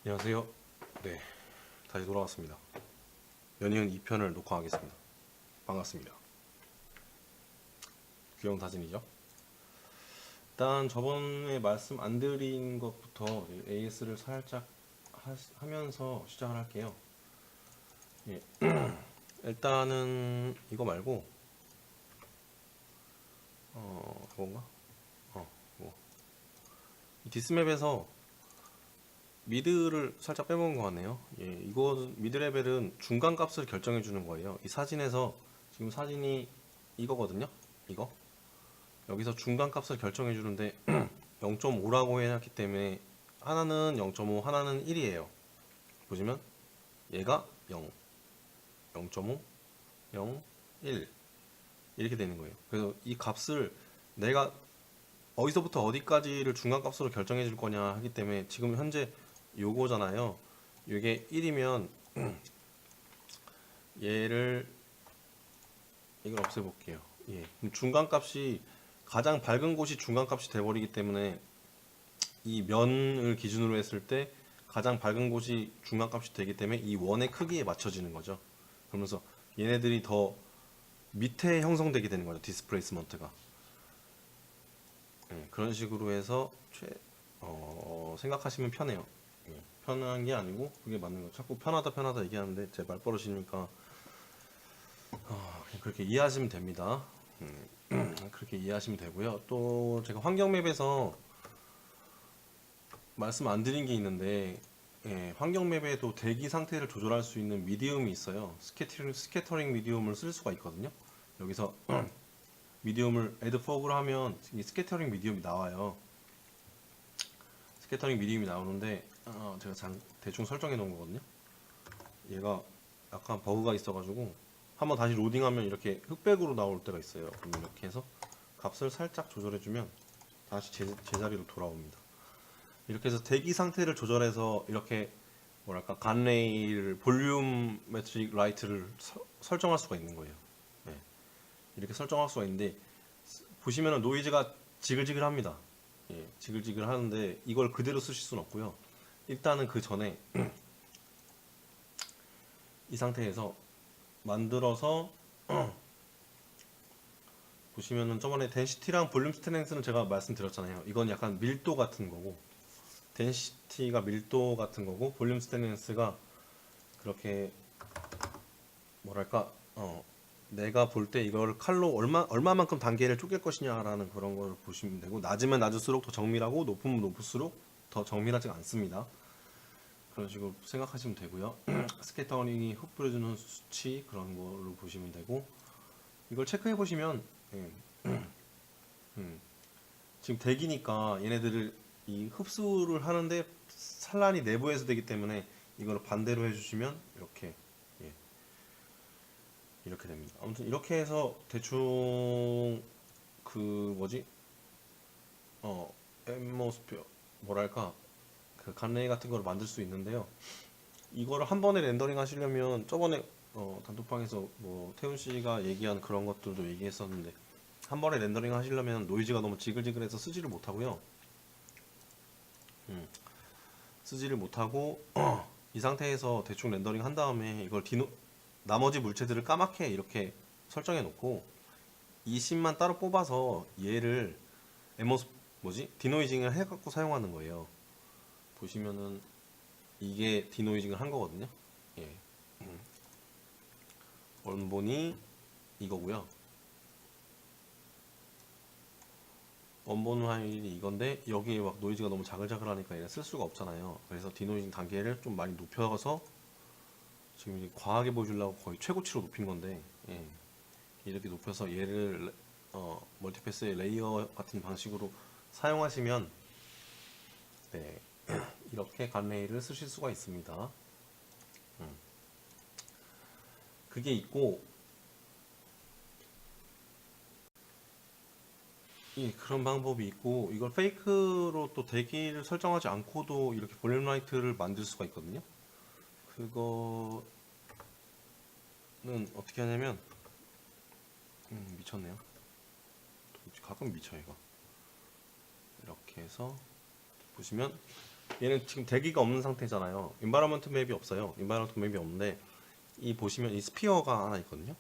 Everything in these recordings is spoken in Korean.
안녕하세요. 네, 다시 돌아왔습니다. 연이은 2편을 녹화하겠습니다. 반갑습니다. 귀여운 사진이죠? 일단 저번에 말씀 안 드린 것부터 AS를 살짝 하면서 시작을 할게요. 예. 일단은 이거 말고 그건가? 뭐. 이 디스맵에서 미드를 살짝 빼먹은 것 같네요. 예, 이거 미드 레벨은 중간 값을 결정해 주는 거예요. 이 사진에서 지금 사진이 이거거든요. 이거 여기서 중간 값을 결정해 주는데 0.5라고 해놨기 때문에 하나는 0.5, 하나는 1이에요. 보시면 얘가 0, 0.5, 0, 1 이렇게 되는 거예요. 그래서 이 값을 내가 어디서부터 어디까지를 중간 값으로 결정해 줄 거냐 하기 때문에 지금 현재 요거잖아요. 이게 1이면 얘를 이걸 없애볼게요. 예. 중간 값이 가장 밝은 곳이 중간 값이 돼버리기 때문에 이 면을 기준으로 했을 때 가장 밝은 곳이 중간 값이 되기 때문에 이 원의 크기에 맞춰지는 거죠. 그러면서 얘네들이 더 밑에 형성되게 되는 거죠. 디스플레이스먼트가. 예, 그런 식으로 해서 생각하시면 편해요. 예, 편한 게 아니고 그게 맞는 거. 자꾸 편하다 편하다 얘기하는데 제 말버릇이니까 그렇게 이해하시면 됩니다. 그렇게 이해하시면 되고요. 또 제가 환경맵에서 말씀 안 드린 게 있는데 환경맵에도 대기 상태를 조절할 수 있는 미디움이 있어요. 스캐터링 미디움을 쓸 수가 있거든요. 여기서 미디움을 add fog를 하면 이 스캐터링 미디움이 나와요. 스캐터링 미디움이 나오는데 제가 대충 설정해 놓은 거거든요. 얘가 약간 버그가 있어가지고 한번 다시 로딩하면 이렇게 흑백으로 나올 때가 있어요. 그럼 이렇게 해서 값을 살짝 조절해주면 다시 제자리로 돌아옵니다. 이렇게 해서 대기 상태를 조절해서 이렇게 뭐랄까 간레이를 볼륨 매트릭 라이트를 설정할 수가 있는 거예요. 네. 이렇게 설정할 수가 있는데 보시면은 노이즈가 지글지글합니다. 예, 지글지글 하는데 이걸 그대로 쓰실 수는 없고요. 일단은 그 전에 이 상태에서 만들어서 보시면은 저번에 덴시티랑 볼륨 스트렝스는 제가 말씀드렸잖아요. 이건 약간 밀도 같은 거고 덴시티가 밀도 같은 거고 볼륨 스트렝스가 그렇게 뭐랄까 내가 볼 때 이걸 칼로 얼마만큼 단계를 쪼갤 것이냐라는 그런 걸 보시면 되고 낮으면 낮을수록 더 정밀하고 높으면 높을수록 더 정밀하지가 않습니다. 그런 식으로 생각하시면 되고요. 스캐터링이 흡수해주는 수치 그런 걸로 보시면 되고 이걸 체크해 보시면 지금 대기니까 얘네들을 이 흡수를 하는데 산란이 내부에서 되기 때문에 이걸 반대로 해주시면 이렇게 이렇게 됩니다. 아무튼 이렇게 해서 대충 그 뭐지 앰모스피어 뭐랄까 그 간레이 같은 걸 만들 수 있는데요. 이거를 한 번에 렌더링 하시려면 저번에 단톡방에서 뭐 태훈 씨가 얘기한 그런 것들도 얘기했었는데 한 번에 렌더링 하시려면 노이즈가 너무 지글지글해서 쓰지를 못하고요. 쓰지를 못하고 이 상태에서 대충 렌더링 한 다음에 이걸 나머지 물체들을 까맣게 이렇게 설정해 놓고 이 씬만 따로 뽑아서 얘를 디노이징을 해갖고 사용하는 거예요. 보시면은 이게 디노이징을 한 거거든요. 예. 원본이 이거고요. 원본 파일이 이건데 여기에 막 노이즈가 너무 자글자글하니까 얘를 쓸 수가 없잖아요. 그래서 디노이징 단계를 좀 많이 높여서 지금 이제 과하게 보여주려고 거의 최고치로 높인 건데 이렇게 높여서 얘를 멀티패스의 레이어 같은 방식으로 사용하시면 네, 이렇게 간레이를 쓰실 수가 있습니다. 그게 있고 그런 방법이 있고 이걸 페이크로 또 대기를 설정하지 않고도 이렇게 볼륨 라이트를 만들 수가 있거든요. 그거는 어떻게 하냐면 미쳤네요. 가끔 미쳐 이거. 이렇게 해서 보시면 얘는 지금 대기가 없는 상태잖아요. 인바이러먼트 맵이 없어요. 인바이러먼트 맵이 없는데 이 보시면 이 스피어가 하나 있거든요.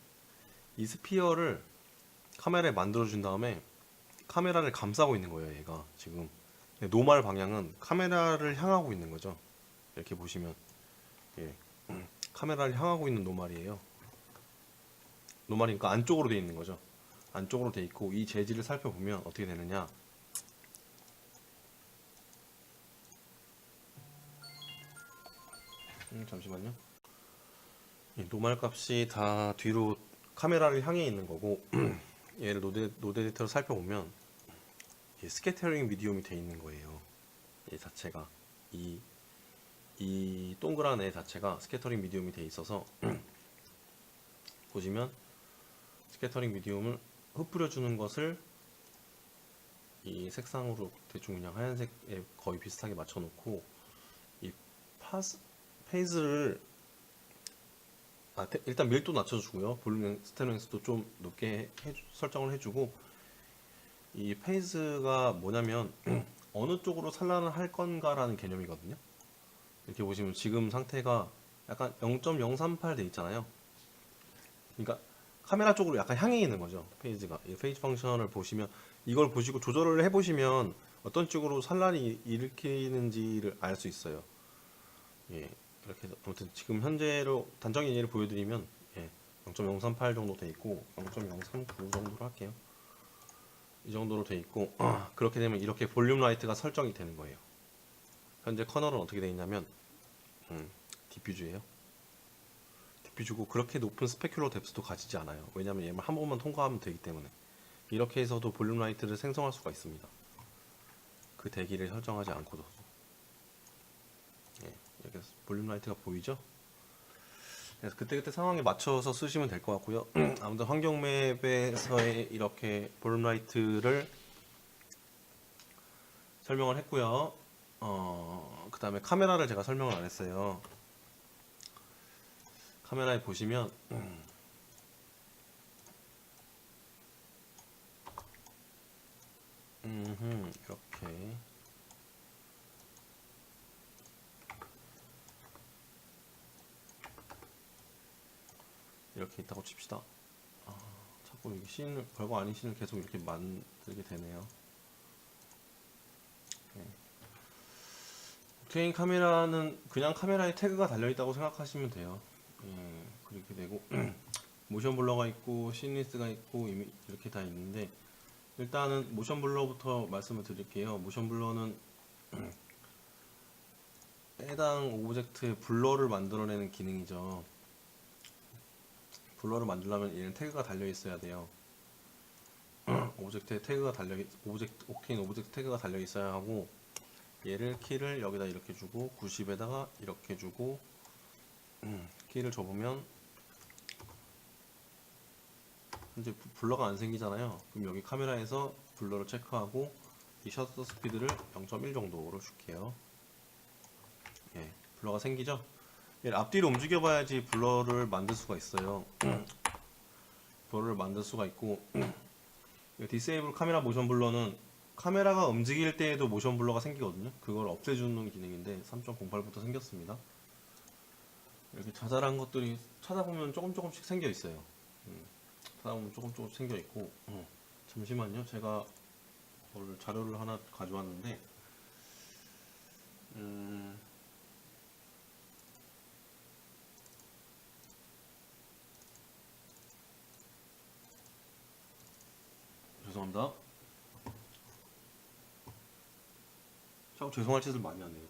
이 스피어를 카메라에 만들어 준 다음에 카메라를 감싸고 있는 거예요. 얘가 지금 노멀 방향은 카메라를 향하고 있는 거죠. 이렇게 보시면 예. 카메라를 향하고 있는 노멀이에요. 노멀이니까 안쪽으로 돼 있는 거죠. 안쪽으로 돼 있고 이 재질을 살펴보면 어떻게 되느냐. 잠시만요. 이 노멀 값이 다 뒤로 카메라를 향해 있는 거고 얘를 노드 에디터로 살펴보면 스캐터링 미디움이 돼 있는 거예요. 이 자체가 이 동그란 애 자체가 스캐터링 미디움이 돼 있어서 보시면 스캐터링 미디움을 흩뿌려 주는 것을 이 색상으로 대충 그냥 하얀색에 거의 비슷하게 맞춰 놓고 이 페이스를 일단 밀도 낮춰주고요. 볼륨 스테노엑스도 좀 높게 설정을 해주고 이 페이스가 뭐냐면 어느 쪽으로 산란을 할 건가라는 개념이거든요. 이렇게 보시면 지금 상태가 약간 0.038 돼 있잖아요. 그러니까 카메라 쪽으로 약간 향해 있는 거죠. 페이지가. 이 페이지 펑션을 보시면 이걸 보시고 조절을 해보시면 어떤 쪽으로 산란이 일으키는지를 알 수 있어요. 예, 이렇게 해서 아무튼 지금 현재로 단적인 예를 보여드리면 0.038 정도 돼 있고 0.039 정도로 할게요. 이 정도로 돼 있고 그렇게 되면 이렇게 볼륨 라이트가 설정이 되는 거예요. 현재 커널은 어떻게 되어 있냐면 디퓨즈예요. 디퓨즈고 그렇게 높은 스페큘러 뎁스도 가지지 않아요. 왜냐면 얘만 한 번만 통과하면 되기 때문에. 이렇게 해서도 볼륨 라이트를 생성할 수가 있습니다. 그 대기를 설정하지 않고도. 이렇게 볼륨 라이트가 보이죠? 그래서 그때그때 상황에 맞춰서 쓰시면 될 것 같고요. 아무튼 환경 맵에서의 이렇게 볼륨 라이트를 설명을 했고요. 그 다음에 카메라를 제가 설명을 안 했어요. 카메라에 보시면 이렇게 이렇게 있다고 칩시다. 자꾸 이게 씬을 별거 아닌 씬을 계속 이렇게 만들게 되네요. 옥테인 카메라는 그냥 카메라에 태그가 달려있다고 생각하시면 돼요. 그렇게 되고 모션 블러가 있고 씬리스트가 있고 이렇게 다 있는데 일단은 모션 블러부터 말씀을 드릴게요. 모션 블러는 해당 오브젝트의 블러를 만들어내는 기능이죠. 블러를 만들려면 얘는 태그가 달려 있어야 돼요. 오브젝트에 태그가 옥테인 오브젝트 태그가 달려 있어야 하고 얘를 키를 여기다 이렇게 주고 90에다가 이렇게 주고 키를 줘보면 현재 블러가 안 생기잖아요. 그럼 여기 카메라에서 블러를 체크하고 이 셔터 스피드를 0.1 정도로 줄게요. 블러가 생기죠? 얘를 앞뒤로 움직여 봐야지 블러를 만들 수가 있어요. 블러를 만들 수가 있고 디세이블 카메라 모션 블러는 카메라가 움직일 때에도 모션 블러가 생기거든요. 그걸 없애주는 기능인데 3.08부터 생겼습니다. 이렇게 자잘한 것들이 찾아보면 조금씩 생겨 있어요. 찾아보면 조금씩 생겨 있고 잠시만요. 제가 자료를 하나 가져왔는데 죄송합니다. 자꾸 죄송할 짓을 많이 하네요.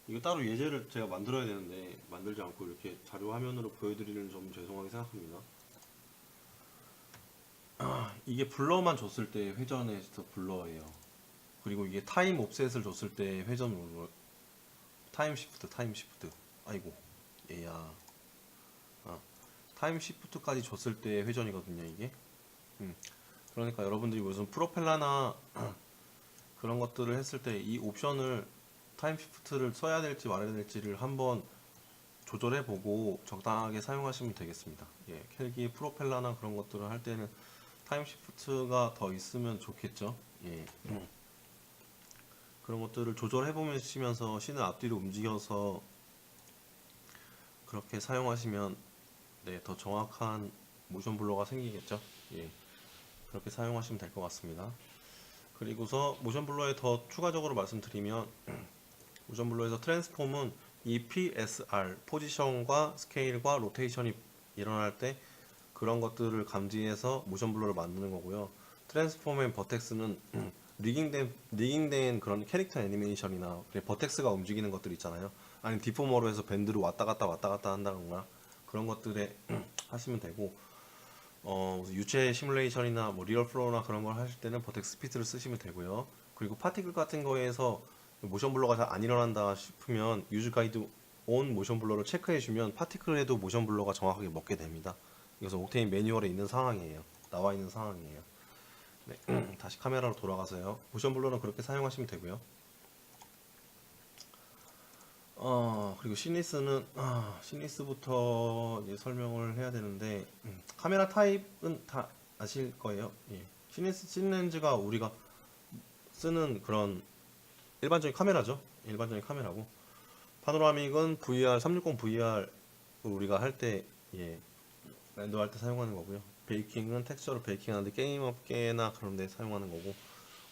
이거 따로 예제를 제가 만들어야 되는데 만들지 않고 이렇게 자료 화면으로 보여드리는 점 죄송하게 생각합니다. 이게 블러만 줬을 때 회전에서 블러예요. 그리고 이게 타임 옵셋을 줬을 때 회전으로 타임 시프트 아이고 얘야 타임 시프트까지 줬을 때 회전이거든요 이게. 그러니까 여러분들이 무슨 프로펠러나 그런 것들을 했을 때 이 옵션을 타임 시프트를 써야 될지 말아야 될지를 한번 조절해 보고 적당하게 사용하시면 되겠습니다. 켈기 프로펠러나 그런 것들을 할 때는 타임 시프트가 더 있으면 좋겠죠. 예. 그런 것들을 조절해 보시면서 씬을 앞뒤로 움직여서 그렇게 사용하시면 네, 더 정확한 모션 블러가 생기겠죠. 예. 그렇게 사용하시면 될 것 같습니다. 그리고서 모션 블러에 더 추가적으로 말씀드리면 모션 블러에서 트랜스폼은 이 PSR 포지션과 스케일과 로테이션이 일어날 때 그런 것들을 감지해서 모션 블러를 만드는 거고요. 트랜스폼 앤 버텍스는 리깅된 그런 캐릭터 애니메이션이나 버텍스가 움직이는 것들 있잖아요. 아니 디포머로 해서 밴드로 왔다 갔다 한다거나 그런 것들에 하시면 되고, 유체 시뮬레이션이나 뭐 리얼 플로우나 그런 걸 하실 때는 버텍스 피트를 쓰시면 되고요. 그리고 파티클 같은 거에서 모션 블러가 잘 안 일어난다 싶으면 유즈 가이드 온 모션 블러를 체크해 주면 파티클에도 모션 블러가 정확하게 먹게 됩니다. 이것은 옥테인 매뉴얼에 있는 상황이에요. 나와 있는 상황이에요. 네. 다시 카메라로 돌아가서요. 모션 블러는 그렇게 사용하시면 되고요. 그리고 시니스부터 이제 설명을 해야 되는데, 카메라 타입은 다 아실 거예요. 예. 씬렌즈가 우리가 쓰는 그런 일반적인 카메라죠. 일반적인 카메라고, 파노라믹은 VR 360 VR 우리가 할 때, 예, 렌더할 때 사용하는 거고요. 베이킹은 텍스처로 베이킹하는데 게임 업계나 그런 데 사용하는 거고,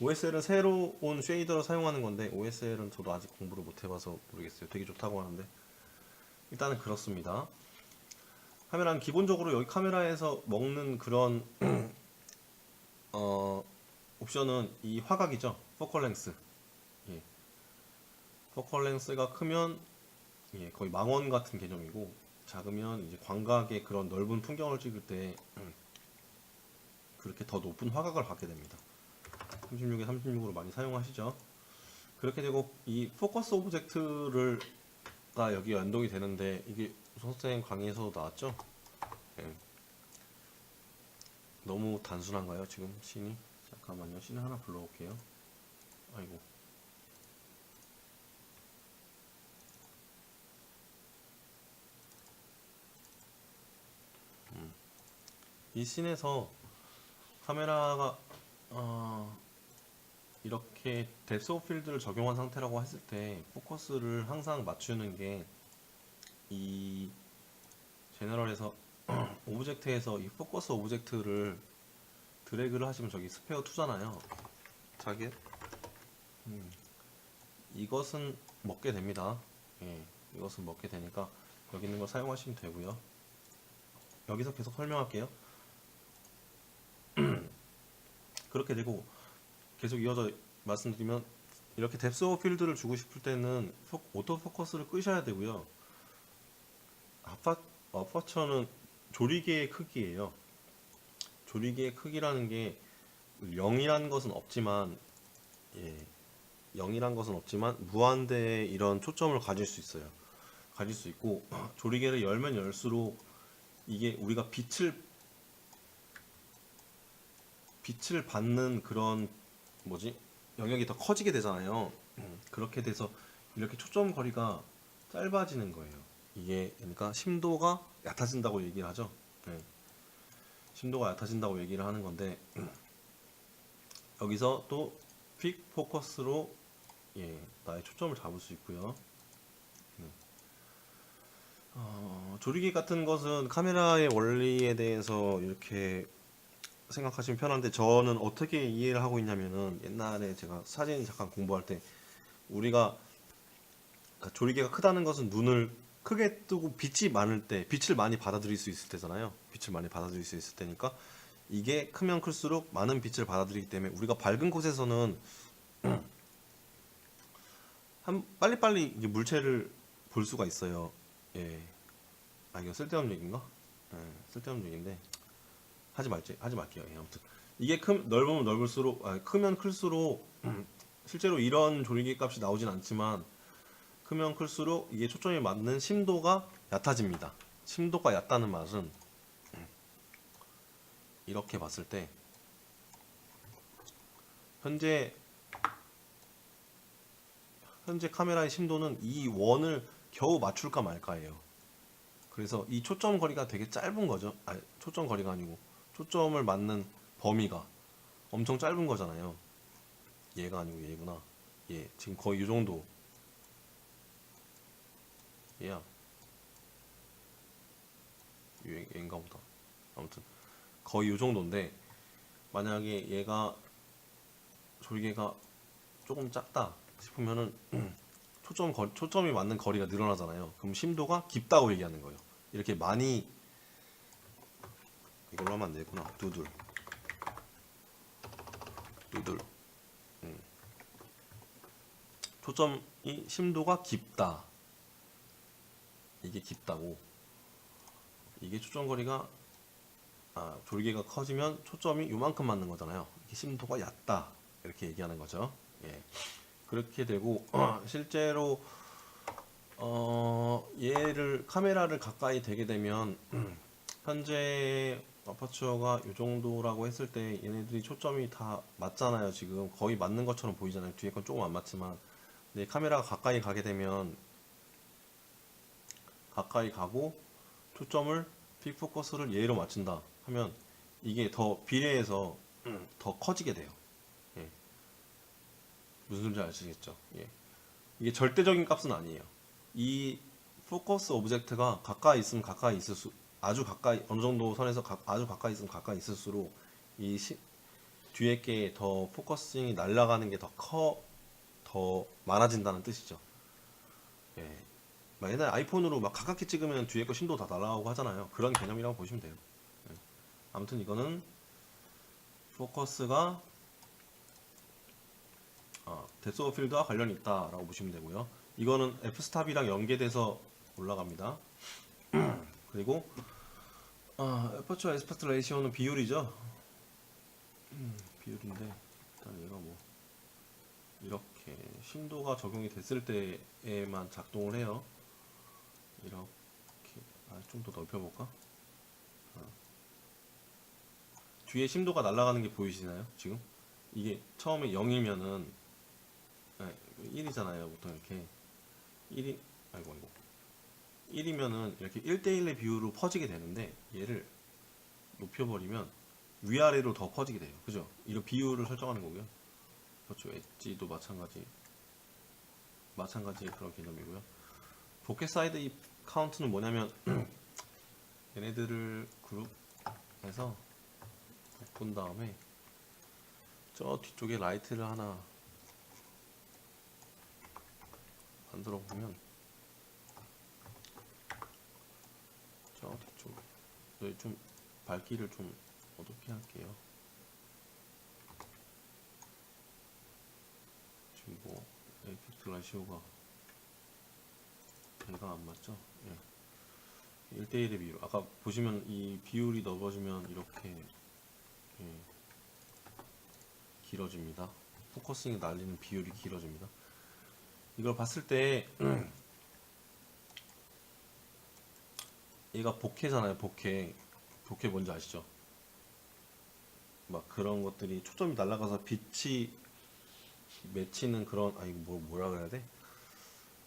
OSL은 새로운 쉐이더를 사용하는 건데, OSL은 저도 아직 공부를 못 해봐서 모르겠어요. 되게 좋다고 하는데 일단은 그렇습니다. 카메라는 기본적으로 여기 카메라에서 먹는 그런 옵션은 이 화각이죠. 포컬 랭스. 예. 포컬 랭스가 크면 예, 거의 망원 같은 개념이고, 작으면 이제 광각의 그런 넓은 풍경을 찍을 때 그렇게 더 높은 화각을 갖게 됩니다. 36에 36으로 많이 사용하시죠. 그렇게 되고 이 포커스 오브젝트가 여기 연동이 되는데, 이게 선생님 강의에서도 나왔죠? 네. 너무 단순한가요 지금 씬이? 잠깐만요, 씬을 하나 불러올게요. 아이고, 이 씬에서 카메라가 이렇게 뎁스 오브 필드를 적용한 상태라고 했을 때 포커스를 항상 맞추는 게, 이 제너럴에서 오브젝트에서 이 포커스 오브젝트를 드래그를 하시면 저기 스페어 2잖아요. 타겟. 이것은 먹게 됩니다. 예, 이것은 먹게 되니까 여기 있는 걸 사용하시면 되고요. 여기서 계속 설명할게요. 그렇게 되고 계속 이어져 말씀드리면, 이렇게 뎁스 오브 필드를 주고 싶을 때는 오토 포커스를 끄셔야 되고요. 아파처는 조리개의 크기예요. 조리개의 크기라는 게 0이란 것은 없지만, 예, 0이란 것은 없지만 무한대의 이런 초점을 가질 수 있어요. 가질 수 있고, 조리개를 열면 열수록 이게 우리가 빛을 받는 그런 영역이 더 커지게 되잖아요. 그렇게 돼서 이렇게 초점 거리가 짧아지는 거예요. 이게 그러니까 심도가 얕아진다고 얘기를 하죠. 네. 심도가 얕아진다고 얘기를 하는 건데, 여기서 또 퀵 포커스로 예, 나의 초점을 잡을 수 있고요. 조리개 같은 것은 카메라의 원리에 대해서 이렇게 생각하시면 편한데, 저는 어떻게 이해를 하고 있냐면은, 옛날에 제가 사진 잠깐 공부할 때 우리가 조리개가 크다는 것은 눈을 크게 뜨고 빛이 많을 때, 빛을 많이 받아들일 수 있을 때잖아요. 빛을 많이 받아들일 수 있을 때니까, 이게 크면 클수록 많은 빛을 받아들이기 때문에 우리가 밝은 곳에서는 빨리빨리 이제 물체를 볼 수가 있어요. 예. 이거 쓸데없는 얘기인가? 예, 쓸데없는 얘기인데 하지 말게요. 예, 아무튼 이게 넓으면 넓을수록, 크면 클수록 실제로 이런 조리개 값이 나오진 않지만, 크면 클수록 이게 초점이 맞는 심도가 얕아집니다. 심도가 얕다는 말은 이렇게 봤을 때 현재 카메라의 심도는 이 원을 겨우 맞출까 말까예요. 그래서 이 초점 거리가 되게 짧은 거죠. 초점 거리가 아니고 초점을 맞는 범위가 엄청 짧은 거잖아요. 얘가 아니고 얘구나. 얘 지금 거의 이 정도. 얘야. 얘인가 보다. 아무튼 거의 이 정도인데, 만약에 얘가 졸개가 조금 작다 싶으면은 초점이 맞는 거리가 늘어나잖아요. 그럼 심도가 깊다고 얘기하는 거예요. 이렇게 많이, 이걸로 하면 안 되겠구나. 두들 초점이 심도가 깊다. 이게 깊다고. 이게 초점 거리가 졸개가 커지면 초점이 요만큼 맞는 거잖아요. 이게 심도가 얕다. 이렇게 얘기하는 거죠. 예. 그렇게 되고 실제로 얘를 카메라를 가까이 대게 되면 현재 아퍼처가 이 정도라고 했을 때 얘네들이 초점이 다 맞잖아요. 지금 거의 맞는 것처럼 보이잖아요. 뒤에 건 조금 안 맞지만, 근데 카메라가 가까이 가게 되면 가까이 가고 초점을 픽 포커스를 얘로 맞춘다 하면 이게 더 비례해서 더 커지게 돼요. 예. 무슨 소리인지 아시겠죠? 예. 이게 절대적인 값은 아니에요. 이 포커스 오브젝트가 가까이 있으면 가까이 있을수록, 아주 가까이, 어느 정도 선에서 아주 가까이 있으면 가까이 있을수록 뒤에 게 더 포커싱이 날아가는 게 더 많아진다는 뜻이죠. 예. 막 옛날에 아이폰으로 막 가깝게 찍으면 뒤에 거 심도 다 날아가고 하잖아요. 그런 개념이라고 보시면 돼요. 예. 아무튼 이거는 포커스가 데스 오브 필드와 관련이 있다라고 보시면 되고요. 이거는 f스탑이랑 연계돼서 올라갑니다. 그리고 에퍼처 에스펙트 레이시오는 비율이죠. 비율인데 일단 얘가 뭐 이렇게 심도가 적용이 됐을 때에만 작동을 해요. 이렇게 좀 더 넓혀볼까? 뒤에 심도가 날아가는 게 보이시나요? 지금 이게 처음에 0이면은 1이잖아요. 보통 이렇게 1이 아이고 1이면은 이렇게 1대1의 비율로 퍼지게 되는데, 얘를 높여버리면 위아래로 더 퍼지게 돼요. 그죠? 이런 비율을 설정하는 거고요. 그렇죠. 엣지도 마찬가지의 그런 개념이고요. 보켓 사이드 이 카운트는 뭐냐면 얘네들을 그룹해서 본 다음에 저 뒤쪽에 라이트를 하나 만들어 보면, 저 뒤쪽 여기 좀 밝기를 좀 어둡게 할게요. 지금 뭐 에이펙트 라시오가 얘가 안 맞죠? 예. 1대1의 비율, 아까 보시면 이 비율이 넓어지면 이렇게 길어집니다. 포커싱이 날리는 비율이 길어집니다. 이걸 봤을 때 얘가 보케잖아요. 보케 뭔지 아시죠? 막 그런 것들이 초점이 날아가서 빛이 맺히는 그런, 뭐라 그래야 돼?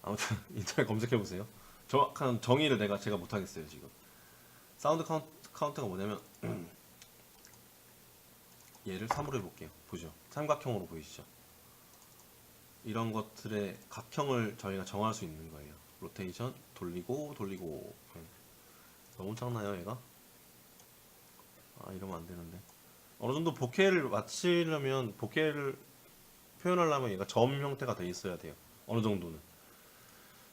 아무튼 인터넷 검색해 보세요. 정확한 정의를 제가 못 하겠어요 지금. 사운드 카운트가 뭐냐면 얘를 3으로 해볼게요. 보죠. 삼각형으로 보이시죠? 이런 것들의 각형을 저희가 정할 수 있는 거예요. 로테이션 돌리고 너무 작나요 얘가? 이러면 안 되는데. 어느 정도 보케를 맞추려면, 보케를 표현하려면 얘가 점 형태가 돼 있어야 돼요. 어느 정도는.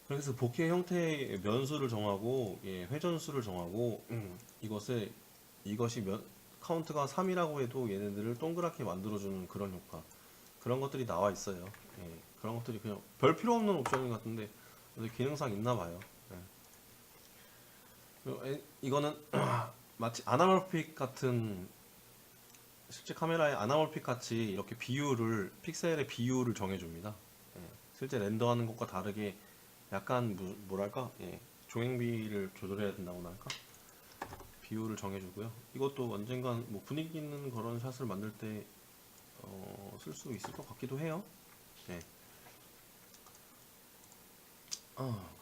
그래서 보케 형태의 면수를 정하고, 회전수를 정하고, 이것이 카운트가 3이라고 해도 얘네들을 동그랗게 만들어주는 그런 효과, 그런 것들이 나와 있어요. 그런 것들이 그냥 별 필요 없는 옵션인 것 같은데 기능상 있나 봐요. 이거는 마치 아나몰픽 같은, 실제 카메라의 아나몰픽 같이 이렇게 픽셀의 비율을 정해줍니다. 실제 렌더하는 것과 다르게 약간 뭐랄까, 조행비를 조절해야 된다고나 할까? 비율을 정해주고요. 이것도 언젠간 뭐 분위기 있는 그런 샷을 만들 때 쓸 수 있을 것 같기도 해요.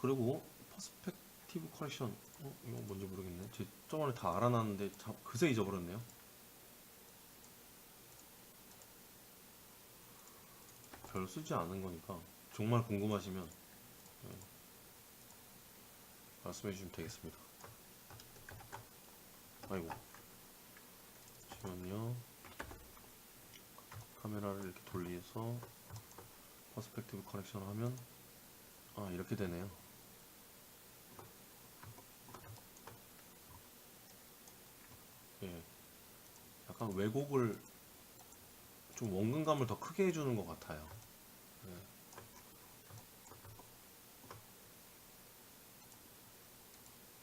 그리고 퍼스펙티브 커렉션, 이거 뭔지 모르겠네. 제 저번에 다 알아놨는데 그새 잊어버렸네요. 별로 쓰지 않은 거니까 정말 궁금하시면 말씀해 주시면 되겠습니다. 아이고, 잠시만요. 카메라를 이렇게 돌려서 퍼스펙티브 커렉션을 하면 이렇게 되네요. 예, 약간 왜곡을 좀 원근감을 더 크게 해주는 것 같아요.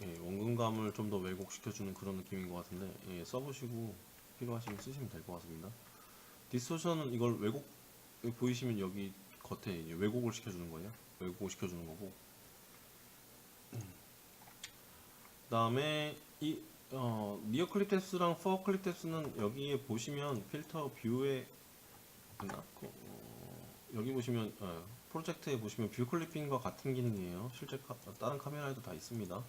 원근감을 좀 더 왜곡시켜주는 그런 느낌인 것 같은데, 써보시고 필요하시면 쓰시면 될 것 같습니다. 디스토션은 이걸 왜곡, 보이시면 여기 겉에 이제 왜곡을 시켜주는 거예요. 왜곡을 시켜주는 거고. 그 다음에 이 니어 클립텍스랑 포어 클립텍스는 여기에 보시면 필터 뷰에 있나? 여기 보시면 프로젝트에 보시면 뷰 클리핑과 같은 기능이에요. 실제 다른 카메라에도 다 있습니다.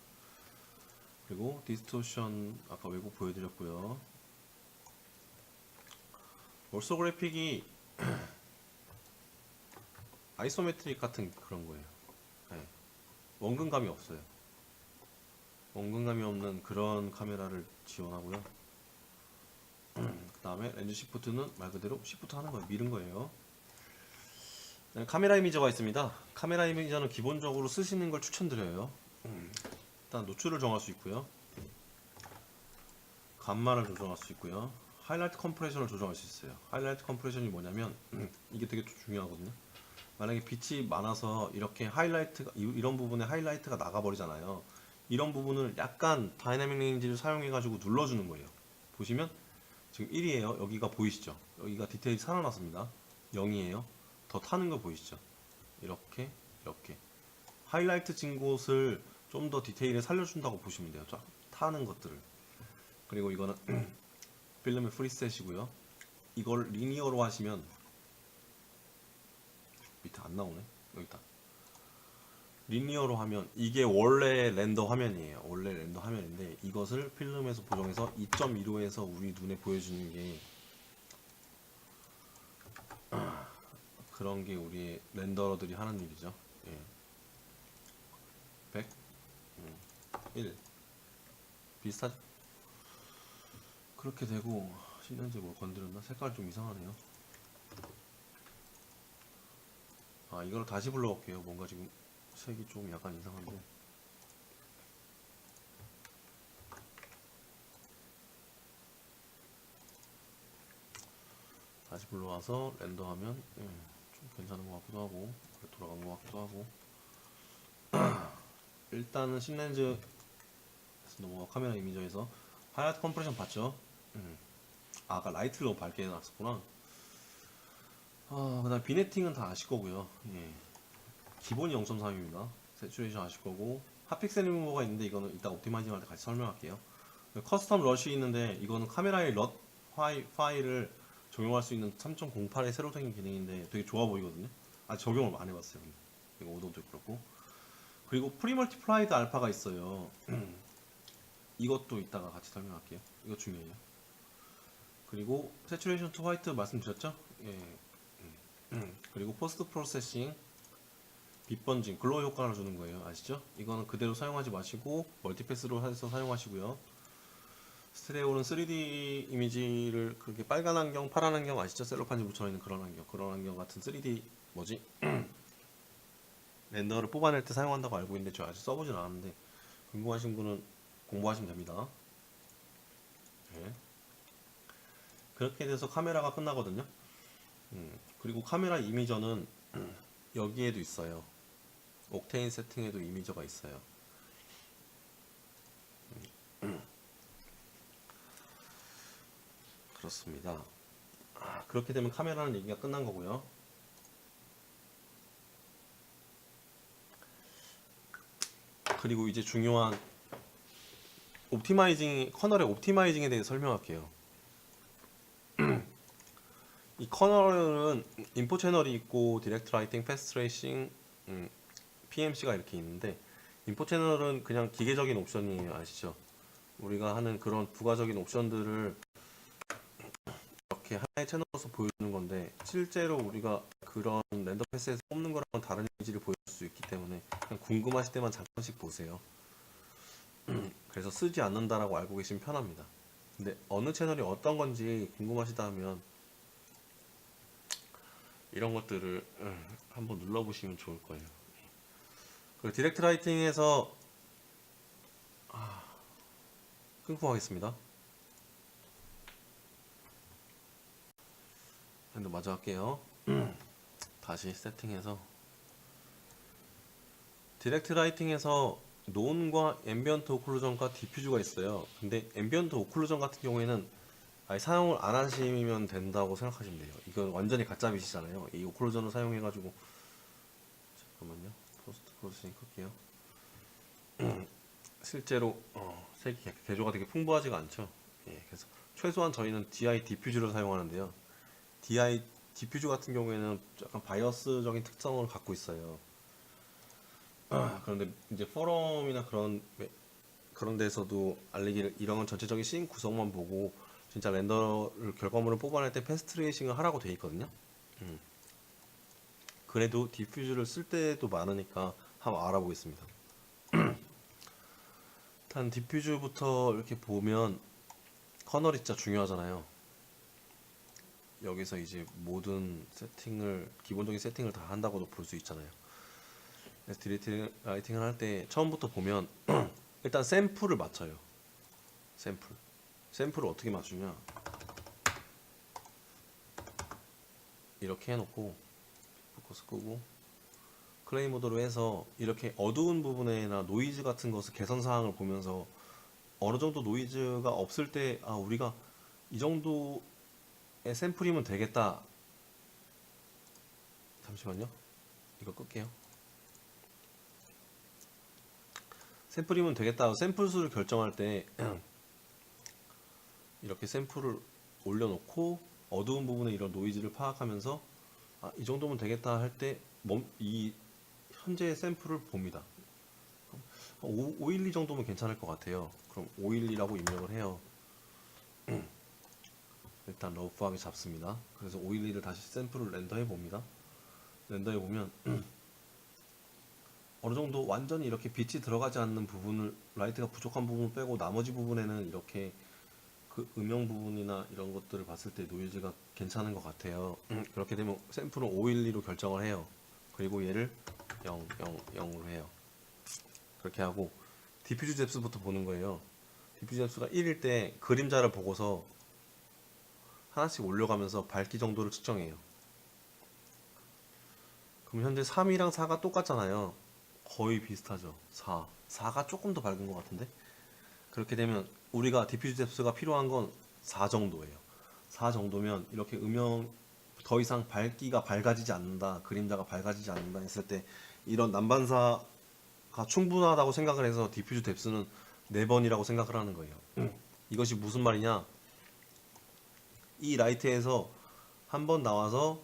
그리고 디스토션 아까 왜곡 보여드렸고요. 올소그래픽이 아이소메트릭 같은 그런 거예요. 원근감이 없어요. 원근감이 없는 그런 카메라를 지원하고요. 그 다음에 렌즈 시프트는 말 그대로 시프트 하는 거예요. 미는 거예요. 카메라 이미저가 있습니다. 카메라 이미저는 기본적으로 쓰시는 걸 추천드려요. 일단 노출을 정할 수 있고요. 감마를 조정할 수 있고요. 하이라이트 컴프레션을 조정할 수 있어요. 하이라이트 컴프레션이 뭐냐면 이게 되게 중요하거든요. 만약에 빛이 많아서 이렇게 하이라이트가 이런 부분에 하이라이트가 나가버리잖아요. 이런 부분을 약간 다이나믹 레인지를 사용해 가지고 눌러주는 거예요. 보시면 지금 1이에요. 여기가 보이시죠? 여기가 디테일이 살아났습니다. 0이에요. 더 타는 거 보이시죠? 이렇게 하이라이트 진 곳을 좀 더 디테일에 살려준다고 보시면 돼요. 쫙 타는 것들을. 그리고 이거는 필름의 프리셋이고요. 이걸 리니어로 하시면 밑에 안 나오네. 여기 있다. 리니어로 하면 이게 원래 렌더 화면이에요. 원래 렌더 화면인데 이것을 필름에서 보정해서 2.15에서 우리 눈에 보여주는 게 그런 게 우리 렌더러들이 하는 일이죠. 100, 1 비슷하죠? 그렇게 되고 신현재 뭘 건드렸나? 색깔 좀 이상하네요. 이걸 다시 불러올게요. 뭔가 지금 색이 좀 약간 이상한데. 다시 불러와서 렌더하면 좀 괜찮은 것 같기도 하고 돌아간 것 같기도 하고. 일단은 신렌즈 넘어가 카메라 이미저에서 하이라이트 컴프레션 봤죠? 아까 라이트를 너무 밝게 해놨었구나. 그 다음 비네팅은 다 아실 거고요. 기본이 0.3입니다. 세츄레이션 아실 거고, 핫픽셀 리무버가 있는데 이거는 이따 옵티마이징 할 때 같이 설명할게요. 커스텀 러시 있는데 이거는 카메라의 럿 파일을 적용할 수 있는 3.08의 새로 생긴 기능인데 되게 좋아 보이거든요. 적용을 안 해봤어요. 근데. 이거 오도도 그렇고. 그리고 프리멀티플라이드 알파가 있어요. 이것도 이따가 같이 설명할게요. 이거 중요해요. 그리고 세츄레이션 투 화이트 말씀드렸죠? 그리고 포스트 프로세싱, 빛 번짐, 글로우 효과를 주는 거예요. 아시죠? 이거는 그대로 사용하지 마시고 멀티패스로 해서 사용하시고요. 스테레오는 3D 이미지를 그렇게 빨간 안경, 파란 안경 아시죠? 셀로판지 붙여있는 그런 안경 같은 3D 뭐지? 렌더를 뽑아낼 때 사용한다고 알고 있는데 저 아직 써보진 않았는데 궁금하신 분은 공부하시면 됩니다. 그렇게 돼서 카메라가 끝나거든요. 그리고 카메라 이미저는 여기에도 있어요. 옥테인 세팅에도 이미저가 있어요. 그렇습니다. 그렇게 되면 카메라는 얘기가 끝난 거고요. 그리고 이제 중요한 커널의 옵티마이징에 대해 설명할게요. 이 커널은 인포 채널이 있고 디렉트 라이팅, 패스트 트레이싱, PMC가 이렇게 있는데 인포 채널은 그냥 기계적인 옵션이에요. 아시죠? 우리가 하는 그런 부가적인 옵션들을 이렇게 하나의 채널로서 보여주는 건데 실제로 우리가 그런 렌더 패스에서 뽑는 거랑은 다른 이미지를 보여줄 수 있기 때문에 그냥 궁금하실 때만 잠깐씩 보세요. 그래서 쓰지 않는다라고 알고 계시면 편합니다. 근데 어느 채널이 어떤 건지 궁금하시다 하면 이런 것들을 한번 눌러보시면 좋을 거예요. 그리고 디렉트 라이팅에서 끊고 하겠습니다. 핸드 마저 할게요. 다시 세팅해서 디렉트 라이팅에서 논과 앰비언트 오클루전과 디퓨즈가 있어요. 근데 앰비언트 오클루전 같은 경우에는 아예 사용을 안 하시면 된다고 생각하시면 돼요. 이건 완전히 가짜 빛이잖아요. 이 오클루전을 사용해가지고 잠깐만요. 포스트 프로세싱 끌게요. 실제로 색이 개조가 되게 풍부하지가 않죠. 예, 그래서 최소한 저희는 DI 디퓨즈를 사용하는데요. DI 디퓨즈 같은 경우에는 약간 바이어스적인 특성을 갖고 있어요. 그런데 이제 포럼이나 그런 데서도 알리기를 이런 건 전체적인 씬 구성만 보고 진짜 렌더를 결과물을 뽑아낼 때 패스트 트레이싱을 하라고 돼 있거든요. 그래도 디퓨즈를 쓸 때도 많으니까 한번 알아보겠습니다. 일단 디퓨즈부터 이렇게 보면 커널이 진짜 중요하잖아요. 여기서 이제 모든 세팅을 기본적인 세팅을 다 한다고도 볼 수 있잖아요. 그래서 디렉트 라이팅을 할 때 처음부터 보면 일단 샘플을 맞춰요. 샘플을 어떻게 맞추냐, 이렇게 해놓고 포커스 끄고 클레이 모드로 해서 이렇게 어두운 부분에나 노이즈 같은 것을 개선 사항을 보면서 어느 정도 노이즈가 없을 때 우리가 이 정도의 샘플이면 되겠다. 잠시만요, 이거 끌게요. 샘플이면 되겠다. 샘플 수를 결정할 때 이렇게 샘플을 올려놓고 어두운 부분에 이런 노이즈를 파악하면서 이 정도면 되겠다 할 때 이 현재의 샘플을 봅니다. 512 정도면 괜찮을 것 같아요. 그럼 512라고 입력을 해요. 일단 러프하게 잡습니다. 그래서 512를 다시 샘플을 렌더해 봅니다. 렌더해 보면 어느 정도 완전히 이렇게 빛이 들어가지 않는 부분을, 라이트가 부족한 부분 빼고 나머지 부분에는 이렇게 그 음영 부분이나 이런 것들을 봤을 때 노이즈가 괜찮은 것 같아요. 그렇게 되면 샘플은 512로 결정을 해요. 그리고 얘를 0, 0, 0으로 해요. 그렇게 하고 디퓨즈 뎁스부터 보는 거예요. 디퓨즈 뎁스가 1일 때 그림자를 보고서 하나씩 올려가면서 밝기 정도를 측정해요. 그럼 현재 3이랑 4가 똑같잖아요. 거의 비슷하죠. 4가 조금 더 밝은 것 같은데. 그렇게 되면 우리가 디퓨즈 뎁스가 필요한 건 4 정도예요. 4 정도면 이렇게 음영 더 이상 밝기가 밝아지지 않는다, 그림자가 밝아지지 않는다 했을 때 이런 난반사가 충분하다고 생각을 해서 디퓨즈 뎁스는 4번이라고 생각을 하는 거예요. 이것이 무슨 말이냐, 이 라이트에서 한 번 나와서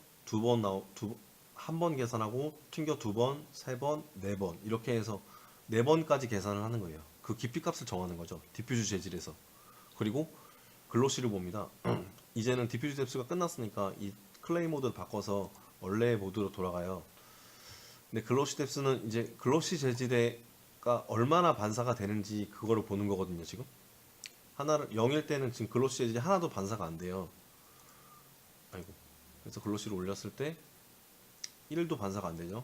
한 번 계산하고 튕겨 2번, 3번, 4번 이렇게 해서 4번까지 계산을 하는 거예요. 그 깊이 값을 정하는 거죠. 디퓨즈 재질에서. 그리고 글로시를 봅니다. 이제는 디퓨즈 뎁스가 끝났으니까 이 클레이 모드를 바꿔서 원래 모드로 돌아가요. 근데 글로시 뎁스는 이제 글로시 재질에가 얼마나 반사가 되는지 그거를 보는 거거든요. 지금 하나를 0일 때는 지금 글로시 재질이 하나도 반사가 안 돼요. 아이고. 그래서 글로시를 올렸을 때 1도 반사가 안 되죠.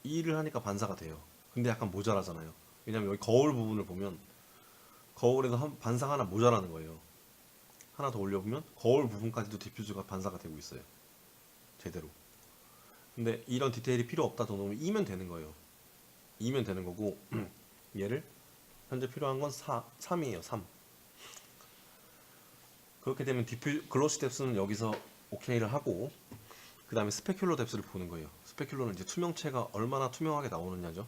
2를 하니까 반사가 돼요. 근데 약간 모자라잖아요. 왜냐면 여기 거울 부분을 보면 거울에서 반사가 하나 모자라는 거예요. 하나 더 올려보면 거울 부분까지도 디퓨즈가 반사가 되고 있어요. 제대로. 근데 이런 디테일이 필요 없다 정도면 2면 되는 거예요. 2면 되는 거고 얘를 현재 필요한 건 3이에요. 3. 그렇게 되면 글로시 뎁스는 여기서 오케이를 하고 그 다음에 스페큘러 뎁스를 보는 거예요. 스페큘러는 이제 투명체가 얼마나 투명하게 나오느냐죠.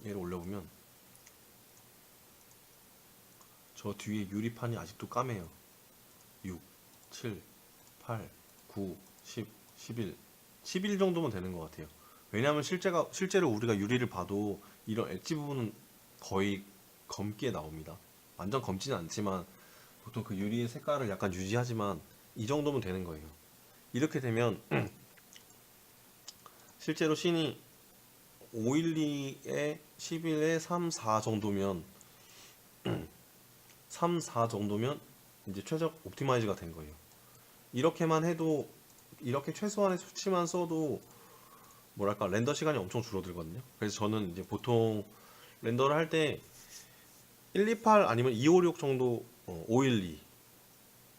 얘를 올려보면 저 뒤에 유리판이 아직도 까매요. 6, 7, 8, 9, 10, 11 11 정도면 되는 것 같아요. 왜냐하면 실제로 우리가 유리를 봐도 이런 엣지 부분은 거의 검게 나옵니다. 완전 검지는 않지만 보통 그 유리의 색깔을 약간 유지하지만 이 정도면 되는 거예요. 이렇게 되면 실제로 씬이 512에 11에 3, 4 정도면 3, 4 정도면 이제 최적 옵티마이즈가 된 거예요. 이렇게만 해도 이렇게 최소한의 수치만 써도 뭐랄까 렌더 시간이 엄청 줄어들거든요. 그래서 저는 이제 보통 렌더를 할 때 128 아니면 256 정도 512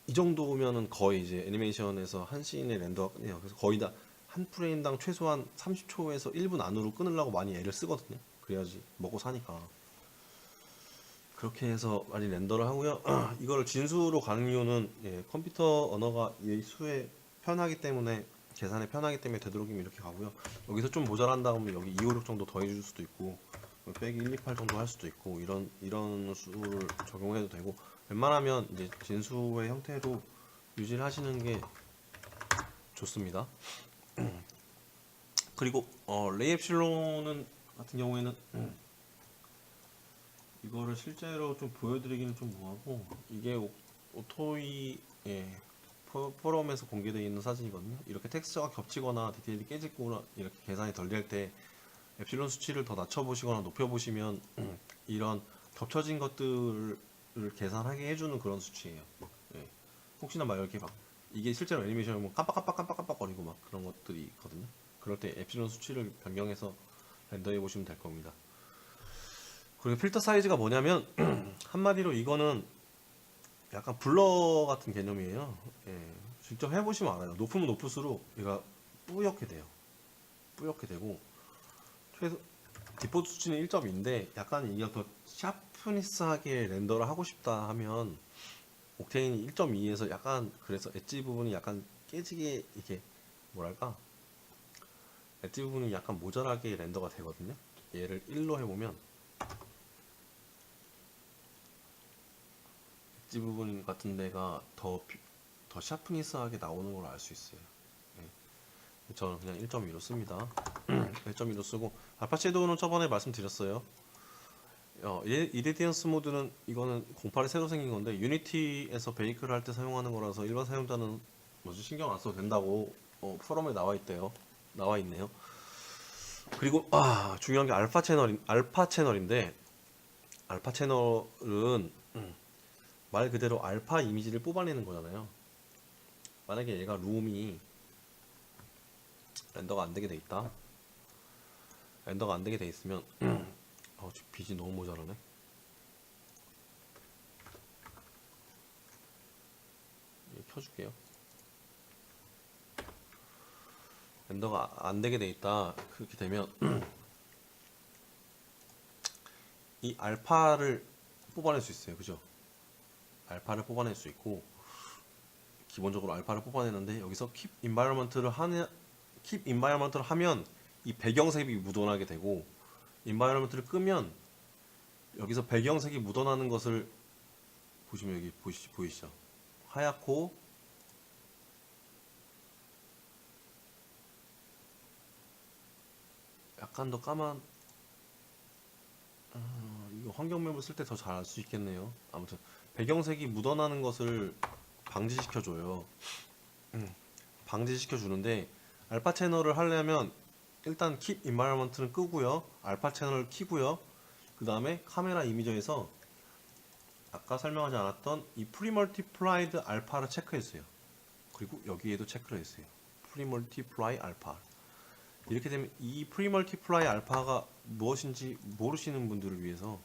이 정도면은 거의 이제 애니메이션에서 한 씬의 렌더가 끝내요. 그래서 거의 다 한 프레임당 최소한 30초에서 1분 안으로 끊으려고 많이 애를 쓰거든요. 그래야지 먹고 사니까. 그렇게 해서 많이 렌더를 하고요. 이거를 진수로 가는 이유는 컴퓨터 언어가 이 수에 편하기 때문에 계산에 편하기 때문에 되도록이면 이렇게 가고요. 여기서 좀 모자란다 하면 여기 256 정도 더해줄 수도 있고 빼기 128 정도 할 수도 있고 이런 수를 적용해도 되고 웬만하면 이제 진수의 형태로 유지를 하시는 게 좋습니다. 그리고 레이엡실론은 같은 경우에는 이거를 실제로 좀 보여드리기는 좀 뭐하고 이게 오토이 포럼에서 공개되어 있는 사진이거든요. 이렇게 텍스처가 겹치거나 디테일이 깨지거나 이렇게 계산이 덜 될 때 엡실론 수치를 더 낮춰보시거나 높여보시면 이런 겹쳐진 것들을 계산하게 해주는 그런 수치예요. 예. 혹시나 막 이렇게 막 이게 실제로 애니메이션을 뭐 깜빡거리고 막 그런 것들이 있거든요. 그럴 때 엡실론 수치를 변경해서 렌더해 보시면 될 겁니다. 그리고 필터 사이즈가 뭐냐면 한마디로 이거는 약간 블러 같은 개념이에요. 예. 직접 해보시면 알아요. 높으면 높을수록 얘가 뿌옇게 돼요. 뿌옇게 되고 최소 디포트 수치는 1.2인데 약간 이게 더 샤프니스하게 렌더를 하고 싶다 하면 옥테인이 1.2에서 약간 그래서 엣지 부분이 약간 깨지게 이게 뭐랄까 엣지 부분이 약간 모자라게 렌더가 되거든요. 얘를 1로 해보면 엣지 부분 같은 데가 더 샤프니스하게 나오는 걸 알 수 있어요. 네. 저는 그냥 1.2로 씁니다. 1.2로 쓰고 알파 섀도우는 저번에 말씀드렸어요. 이레디언스 모드는 이거는 08에 새로 생긴 건데 유니티에서 베이크를 할 때 사용하는 거라서 일반 사용자는 뭐지 신경 안 써도 된다고 포럼에 나와 있대요. 나와 있네요. 그리고 중요한 게 알파 채널인데 알파 채널은 말 그대로 알파 이미지를 뽑아내는 거잖아요. 만약에 얘가 룸이 렌더가 안 되게 돼 있다. 렌더가 안 되게 돼 있으면 지금 빛이 너무 모자라네. 켜줄게요. 렌더가 안 되게 돼 있다. 그렇게 되면 이 알파를 뽑아낼 수 있어요. 그죠? 알파를 뽑아낼 수 있고 기본적으로 알파를 뽑아내는데 여기서 keep environment를 하면 이 배경색이 묻어나게 되고 environment를 끄면 여기서 배경색이 묻어나는 것을 보시면 여기 보이시죠? 하얗고 약간 더 까만 이거 환경맵을 쓸 때 더 잘 알 수 있겠네요. 아무튼 배경색이 묻어나는 것을 방지시켜줘요. 방지시켜주는데 알파 채널을 하려면 일단 keep environment는 끄고요. 알파 채널을 키고요. 그 다음에 카메라 이미저에서 아까 설명하지 않았던 이 프리멀티플라이드 알파를 체크했어요. 그리고 여기에도 체크를 했어요. 프리멀티플라이 알파. 이렇게 되면 이 프리멀티플라이 알파가 무엇인지 모르시는 분들을 위해서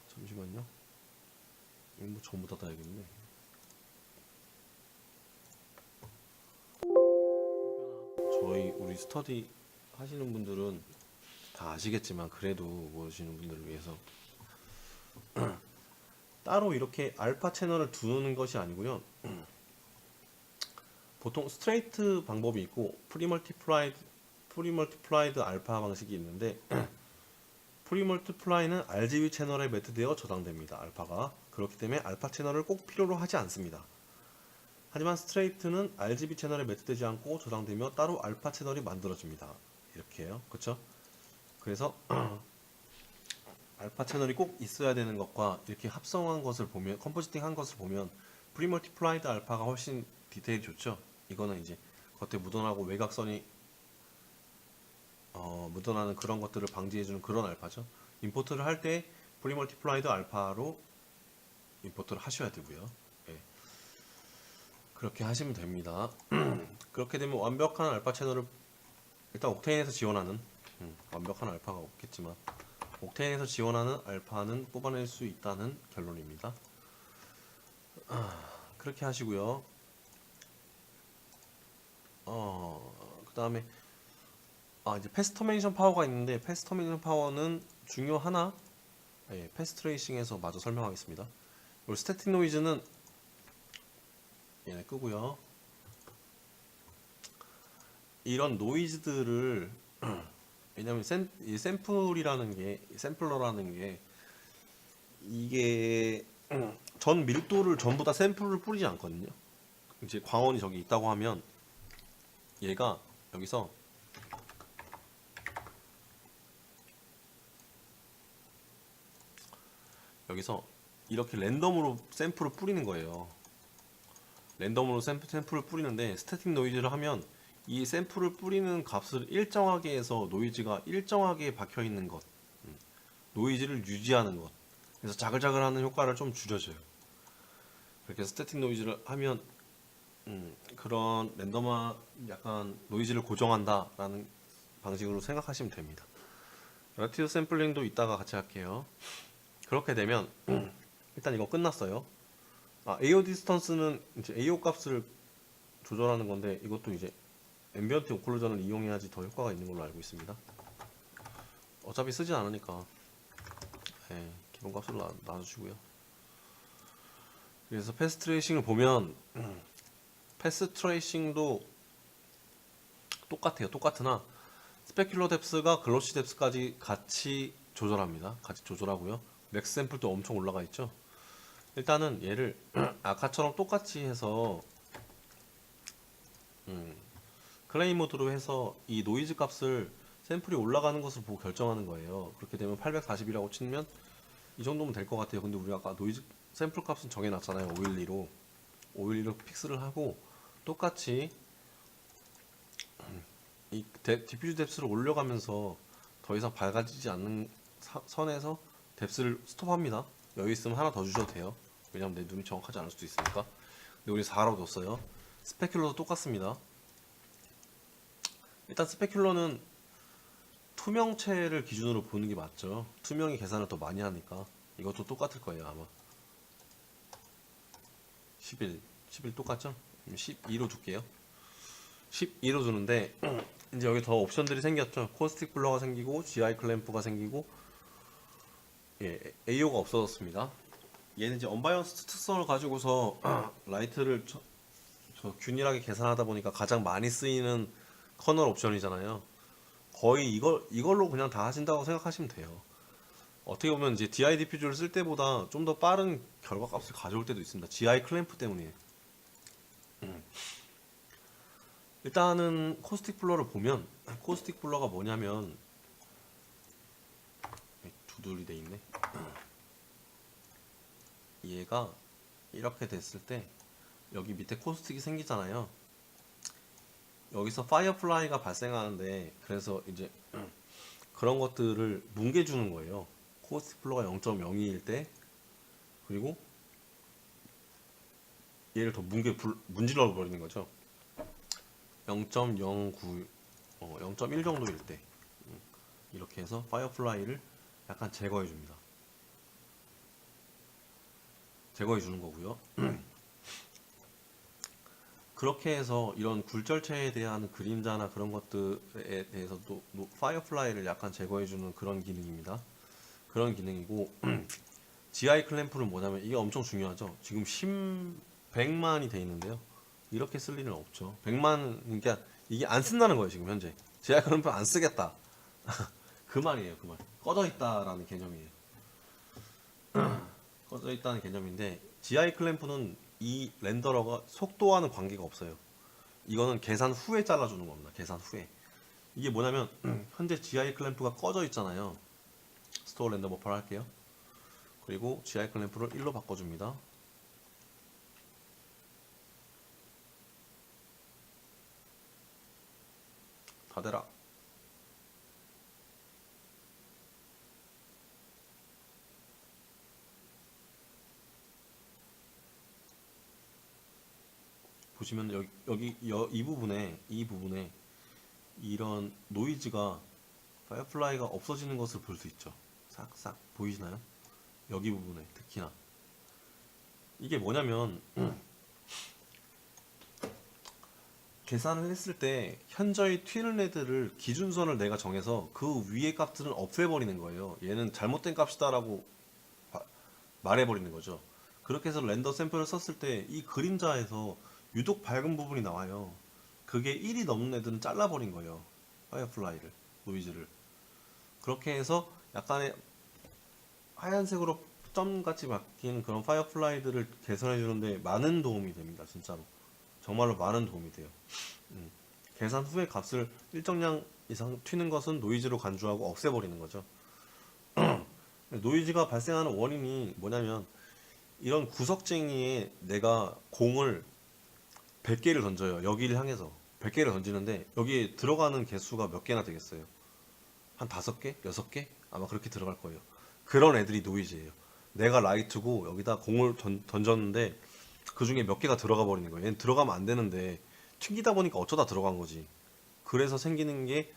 잠시만요. 이거 뭐 전부 닫아야겠네. 우리 스터디 하시는 분들은 다 아시겠지만 그래도 모르시는 분들을 위해서 따로 이렇게 알파 채널을 두는 것이 아니고요. 보통 스트레이트 방법이 있고 프리멀티플라이드 알파 방식이 있는데 프리멀티플라이는 RGB 채널에 매트되어 저장됩니다. 알파가. 그렇기 때문에 알파 채널을 꼭 필요로 하지 않습니다. 하지만 스트레이트는 RGB 채널에 매트되지 않고 저장되며 따로 알파 채널이 만들어집니다. 이렇게 해요. 그쵸? 그래서 알파 채널이 꼭 있어야 되는 것과 이렇게 합성한 것을 보면 컴포지팅 한 것을 보면 프리멀티플라이드 알파가 훨씬 디테일이 좋죠. 이거는 이제 겉에 묻어나고 외곽선이 묻어나는 그런 것들을 방지해주는 그런 알파죠. 임포트를 할 때 프리멀티플라이드 알파로 임포트를 하셔야 되고요. 예. 그렇게 하시면 됩니다. 그렇게 되면 완벽한 알파 채널을 일단 옥테인에서 지원하는 완벽한 알파가 없겠지만 옥테인에서 지원하는 알파는 뽑아낼 수 있다는 결론입니다. 그렇게 하시고요. 그 다음에 이제 패스터메이션 파워가 있는데 패스터메이션 파워는 중요 하나 패스트레이싱에서 마저 설명하겠습니다. 그리고 스태틱 노이즈는 얘네 끄고요. 이런 노이즈들을 왜냐면 이 샘플러라는 게 이게 전 밀도를 전부 다 샘플을 뿌리지 않거든요. 이제 광원이 저기 있다고 하면 얘가 여기서 이렇게 랜덤으로 샘플을 뿌리는 거예요. 랜덤으로 샘플을 뿌리는데 스태틱 노이즈를 하면 이 샘플을 뿌리는 값을 일정하게 해서 노이즈가 일정하게 박혀 있는 것, 노이즈를 유지하는 것, 그래서 자글자글하는 효과를 좀 줄여줘요. 그렇게 스태틱 노이즈를 하면 그런 랜덤한 약간 노이즈를 고정한다라는 방식으로 생각하시면 됩니다. 렐러티브 샘플링도 이따가 같이 할게요. 그렇게 되면 일단 이거 끝났어요. AO 디스턴스는 이제 AO 값을 조절하는 건데 이것도 이제 앰비언트 오클루전을 이용해야지 더 효과가 있는 걸로 알고 있습니다. 어차피 쓰진 않으니까 기본값으로 놔주시고요. 그래서 패스 트레이싱을 보면 패스 트레이싱도 똑같아요. 똑같으나 스페큘러 뎁스가 글로시 뎁스까지 같이 조절합니다. 같이 조절하고요. 맥스 샘플도 엄청 올라가 있죠. 일단은 얘를 아까처럼 똑같이 해서 클레임 모드로 해서 이 노이즈 값을 샘플이 올라가는 것을 보고 결정하는 거예요. 그렇게 되면 840이라고 치면 이 정도면 될 것 같아요. 근데 우리가 아까 노이즈 샘플 값은 정해놨잖아요. 512로 픽스를 하고 똑같이 이 디퓨즈 뎁스를 올려가면서 더 이상 밝아지지 않는 선에서 뎁스를 스톱합니다. 여유 있으면 하나 더 주셔도 돼요. 왜냐면 내 눈이 정확하지 않을 수도 있으니까. 근데 우리 4라고 뒀어요. 스페큘러도 똑같습니다. 일단 스페큘러는 투명체를 기준으로 보는 게 맞죠. 투명이 계산을 더 많이 하니까 이것도 똑같을 거예요 아마. 11 똑같죠? 12로 둘게요. 12로 두는데 이제 여기 더 옵션들이 생겼죠. 코스틱 블러가 생기고 GI 클램프가 생기고 AO가 없어졌습니다. 얘는 이제 언바이어스 특성을 가지고서 라이트를 균일하게 계산하다 보니까 가장 많이 쓰이는 커널 옵션이잖아요. 거의 이걸로 그냥 다 하신다고 생각하시면 돼요. 어떻게 보면 이제 DI 디퓨저를 쓸 때보다 좀 더 빠른 결과값을 가져올 때도 있습니다. GI 클램프 때문에. 일단은 코스틱 블러를 보면 코스틱 블러가 뭐냐면 두들이 돼 있네. 얘가 이렇게 됐을 때 여기 밑에 코스틱이 생기잖아요. 여기서 파이어플라이가 발생하는데 그래서 이제 그런 것들을 뭉개주는 거예요. 코스틱 블러가 0.02일 때 그리고 얘를 더 문질러 버리는 거죠. 0.09 0.1 정도일 때 이렇게 해서 파이어플라이를 약간 제거해 줍니다. 제거해 주는 거고요. 그렇게 해서 이런 굴절체에 대한 그림자나 그런 것들에 대해서도 파이어플라이를 약간 제거해 주는 그런 기능입니다. 그런 기능이고 GI 클램프는 뭐냐면 이게 엄청 중요하죠. 지금 100만이 돼 있는데요. 이렇게 쓸 일은 없죠. 100만 그러니까 이게 안 쓴다는 거예요. 지금 현재 GI 클램프 안 쓰겠다. 그 말이에요. 그 말. 꺼져 있다라는 개념이에요. 꺼져 있다는 개념인데 GI 클램프는 이 렌더러가 속도와는 관계가 없어요. 이거는 계산 후에 잘라주는 겁니다. 계산 후에. 이게 뭐냐면 현재 GI 클램프가 꺼져 있잖아요. 스토어 렌더 버퍼를 할게요. 그리고 GI 클램프를 1로 바꿔줍니다. 다 되라. 보시면 이 부분에 이런 노이즈가 파이어플라이가 없어지는 것을 볼 수 있죠. 싹싹 보이시나요? 여기 부분에 특히나 이게 뭐냐면 계산을 했을 때 현저히 튀는 애들을 기준선을 내가 정해서 그 위의 값들은 없애버리는 거예요. 얘는 잘못된 값이다라고 말해버리는 거죠. 그렇게 해서 렌더 샘플을 썼을 때 이 그림자에서 유독 밝은 부분이 나와요. 그게 1이 넘는 애들은 잘라버린 거예요. 파이어플라이를, 노이즈를. 그렇게 해서 약간의 하얀색으로 점같이 바뀐 그런 파이어플라이들을 개선해 주는데 많은 도움이 됩니다. 진짜로. 정말로 많은 도움이 돼요. 계산 후에 값을 일정량 이상 튀는 것은 노이즈로 간주하고 없애버리는 거죠. 노이즈가 발생하는 원인이 뭐냐면 이런 구석쟁이에 내가 공을 100개를 던져요. 여기를 향해서 100개를 던지는데 여기에 들어가는 개수가 몇 개나 되겠어요? 한 5개? 6개? 아마 그렇게 들어갈 거예요. 그런 애들이 노이즈예요. 내가 라이트고 여기다 공을 던졌는데 그 중에 몇 개가 들어가 버리는 거예요. 얘는 들어가면 안 되는데 튕기다 보니까 어쩌다 들어간 거지. 그래서 생기는 게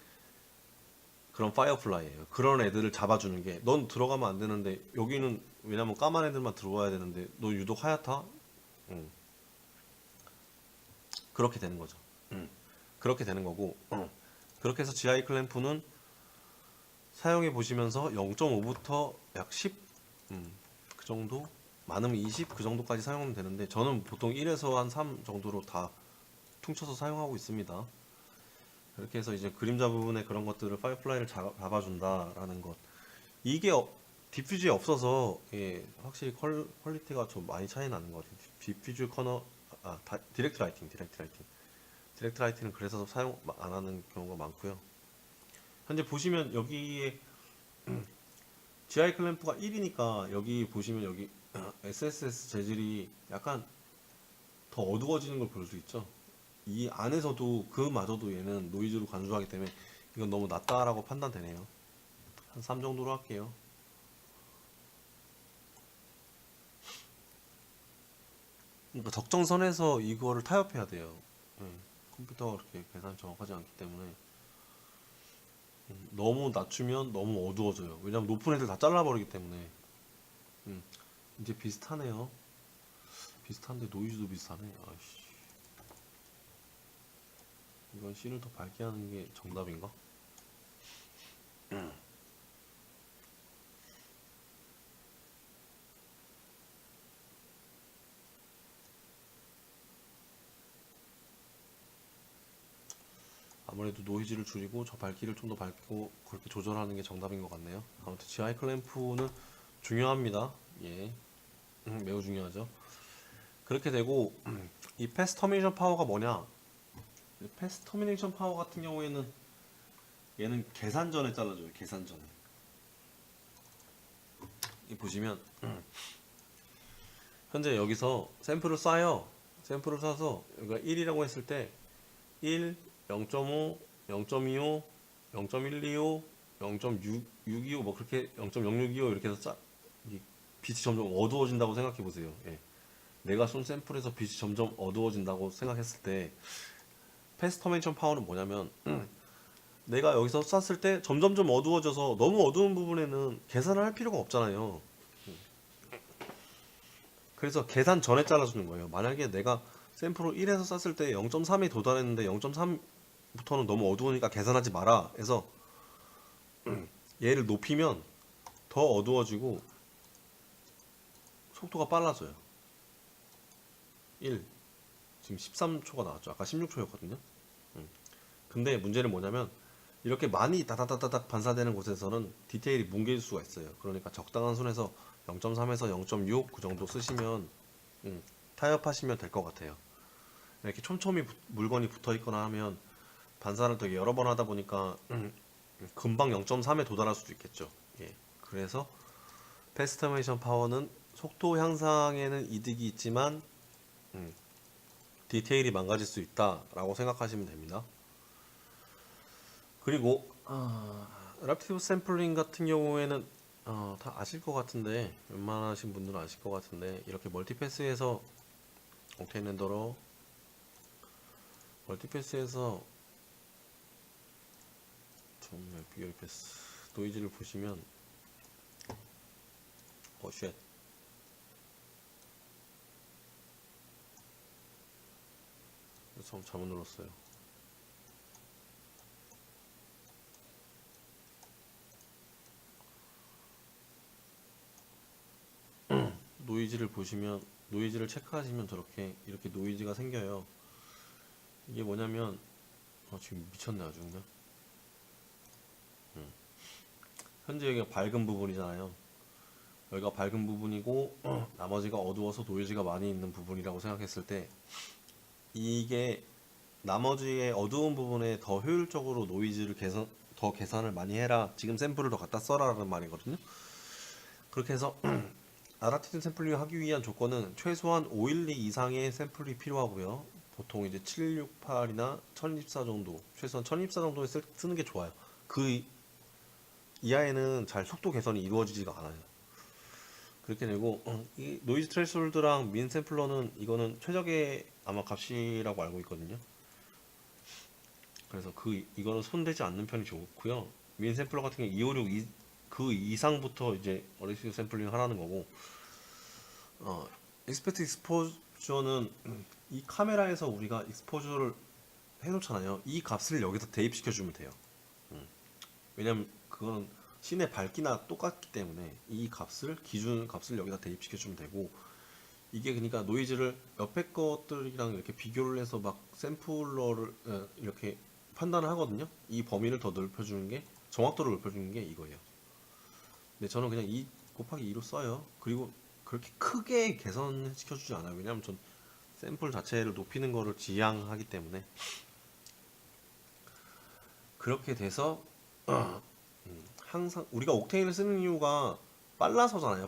그런 파이어플라이예요. 그런 애들을 잡아주는 게 넌 들어가면 안 되는데 여기는 왜냐면 까만 애들만 들어와야 되는데 너 유독 하얗다? 그렇게 되는 거죠. 그렇게 되는 거고 그렇게 해서 GI 클램프는 사용해 보시면서 0.5부터 약 10, 그 정도? 많으면 20 그 정도까지 사용하면 되는데 저는 보통 1에서 한 3 정도로 다 퉁쳐서 사용하고 있습니다. 그렇게 해서 이제 그림자 부분에 그런 것들을 파이어플라이를 잡아준다라는 것. 이게 디퓨즈에 없어서 확실히 퀄리티가 좀 많이 차이 나는 것 같아요. 디퓨즈 디렉트 라이팅. 디렉트 라이팅은 그래서 사용 안 하는 경우가 많고요. 현재 보시면 여기에 GI 클램프가 1이니까 여기 보시면 여기 SSS 재질이 약간 더 어두워지는 걸 볼 수 있죠. 이 안에서도 그마저도 얘는 노이즈로 간주하기 때문에 이건 너무 낮다라고 판단되네요. 한 3 정도로 할게요. 그러니까 적정선에서 이거를 타협해야 돼요. 컴퓨터가 그렇게 계산이 정확하지 않기 때문에 너무 낮추면 너무 어두워져요. 왜냐면 높은 애들 다 잘라버리기 때문에. 이제 비슷하네요. 비슷한데 노이즈도 비슷하네. 아이씨. 이건 C를 더 밝게 하는 게 정답인가? 아무래도 노이즈를 줄이고 저 밝기를 좀 더 밝고 그렇게 조절하는 게 정답인 것 같네요. 아무튼 GI 클램프는 중요합니다. 예, 매우 중요하죠. 그렇게 되고 이 패스 터미네이션 파워가 뭐냐? 패스 터미네이션 파워 같은 경우에는 얘는 계산 전에 잘라줘요. 계산 전에. 이 보시면 현재 여기서 샘플을 쏴요. 샘플을 쏴서 여기가 1이라고 했을 때 1, 0.5, 0.25, 0.125, 0.625 뭐 그렇게 0.0625 이렇게 해서 이 빛이 점점 어두워진다고 생각해 보세요. 예. 내가 쏜 샘플에서 빛이 점점 어두워진다고 생각했을 때 패스 터미네이션 파워는 뭐냐면 내가 여기서 쐈을 때 점점점 어두워져서 너무 어두운 부분에는 계산을 할 필요가 없잖아요. 그래서 계산 전에 잘라주는 거예요. 만약에 내가 샘플을 1에서 쐈을 때 0.3에 도달했는데 0.3부터는 너무 어두우니까 계산하지 마라 해서 얘를 높이면 더 어두워지고 속도가 빨라져요. 1 지금 13초가 나왔죠. 아까 16초였거든요. 근데 문제는 뭐냐면 이렇게 많이 다다다닥 반사되는 곳에서는 디테일이 뭉개질 수가 있어요. 그러니까 적당한 선에서 0.3에서 0.6 그 정도 쓰시면 타협하시면 될 것 같아요. 이렇게 촘촘히 물건이 붙어 있거나 하면 반사를 되게 여러 번 하다 보니까 금방 0.3에 도달할 수도 있겠죠. 예. 그래서 패스터메이션 파워는 속도 향상에는 이득이 있지만 디테일이 망가질 수 있다라고 생각하시면 됩니다. 그리고 랩티브 샘플링 같은 경우에는 다 아실 것 같은데, 웬만하신 분들은 아실 것 같은데, 이렇게 멀티패스에서 옥테인 렌더러 멀티패스에서 정말 비열 패스 노이즈를 보시면 쉣 잘못 눌렀어요. 노이즈를 보시면, 노이즈를 체크하시면 이렇게 노이즈가 생겨요. 이게 뭐냐면 지금 미쳤네 아주 그냥. 현재 여기가 밝은 부분이잖아요. 여기가 밝은 부분이고 나머지가 어두워서 노이즈가 많이 있는 부분이라고 생각했을 때, 이게 나머지의 어두운 부분에 더 효율적으로 노이즈를 더 계산을 많이 해라, 지금 샘플을 더 갖다 써라 라는 말이거든요. 그렇게 해서 아다프티브 샘플링을 하기 위한 조건은 최소한 512 이상의 샘플이 필요하고요. 보통 이제 768이나 1024 정도, 최소한 1024 정도에 쓰는 게 좋아요. 그 이하에는 잘 속도 개선이 이루어지지가 않아요. 그렇게 되고, 이 노이즈 트레스홀드랑 민 샘플러는 이거는 최적의 아마 값이라고 알고 있거든요. 그래서 이거는 손대지 않는 편이 좋고요. 민 샘플러 같은 경우 256 그 이상부터 이제 어레시브 샘플링 하라는 거고, 익스펙트 익스포저는 이 카메라에서 우리가 익스포저를 해놓잖아요. 이 값을 여기서 대입시켜 주면 돼요. 왜냐면 그건 씬의 밝기나 똑같기 때문에 이 기준 값을 여기다 대입시켜 주면 되고, 이게 그러니까 노이즈를 옆에 것들이랑 이렇게 비교를 해서 막 샘플러를 이렇게 판단을 하거든요. 이 범위를 더 넓혀주는 게, 정확도를 높여주는 게 이거예요. 근데 저는 그냥 2 곱하기 2로 써요. 그리고 그렇게 크게 개선시켜주지 않아요. 왜냐면 전 샘플 자체를 높이는 거를 지향하기 때문에. 그렇게 돼서 항상 우리가 옥테인을 쓰는 이유가 빨라서잖아요.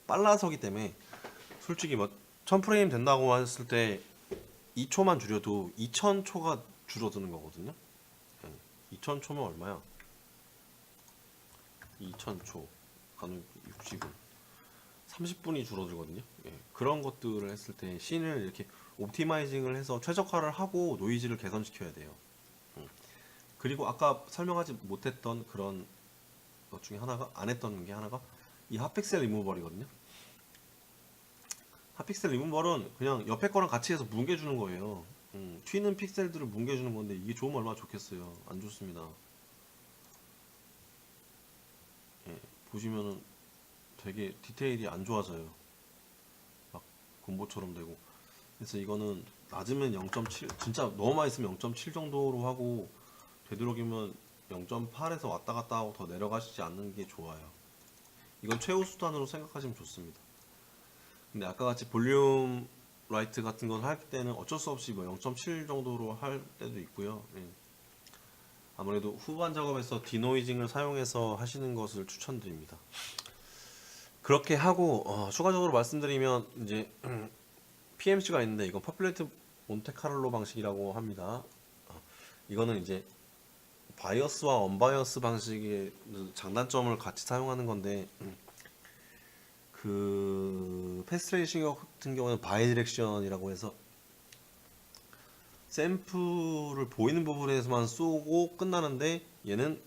빨라서기 때문에 솔직히 뭐 1000프레임 된다고 했을 때 2초만 줄여도 2000초가 줄어드는 거거든요. 2000초면 얼마야? 2000초 간혹 60분 30분이 줄어들거든요. 그런 것들을 했을 때 씬을 이렇게 옵티마이징을 해서 최적화를 하고 노이즈를 개선시켜야 돼요. 그리고 아까 설명하지 못했던 그런 것 중에 하나가, 안 했던 게 하나가 이 핫픽셀 리무버이거든요. 핫픽셀 리무버는 그냥 옆에 거랑 같이 해서 뭉개주는 거예요. 튀는 픽셀들을 뭉개주는 건데, 이게 좋으면 얼마나 좋겠어요. 안 좋습니다. 보시면은 되게 디테일이 안 좋아져요. 막 곰보처럼 되고. 그래서 이거는 낮으면 0.7, 진짜 너무 많이 쓰면 0.7 정도로 하고, 되도록이면 0.8에서 왔다 갔다 하고 더 내려가시지 않는 게 좋아요. 이건 최후 수단으로 생각하시면 좋습니다. 근데 아까 같이 볼륨 라이트 같은 건 할 때는 어쩔 수 없이 뭐 0.7 정도로 할 때도 있고요. 아무래도 후반 작업에서 디노이징을 사용해서 하시는 것을 추천드립니다. 그렇게 하고 추가적으로 말씀드리면, 이제 PMC가 있는데, 이건 퍼플레이트 몬테카를로 방식이라고 합니다. 이거는 이제 바이어스와 언바이어스 방식의 장단점을 같이 사용하는 건데, 그 패스트레이싱 같은 경우는 바이디렉션이라고 해서 샘플을 보이는 부분에서만 쏘고 끝나는데, 얘는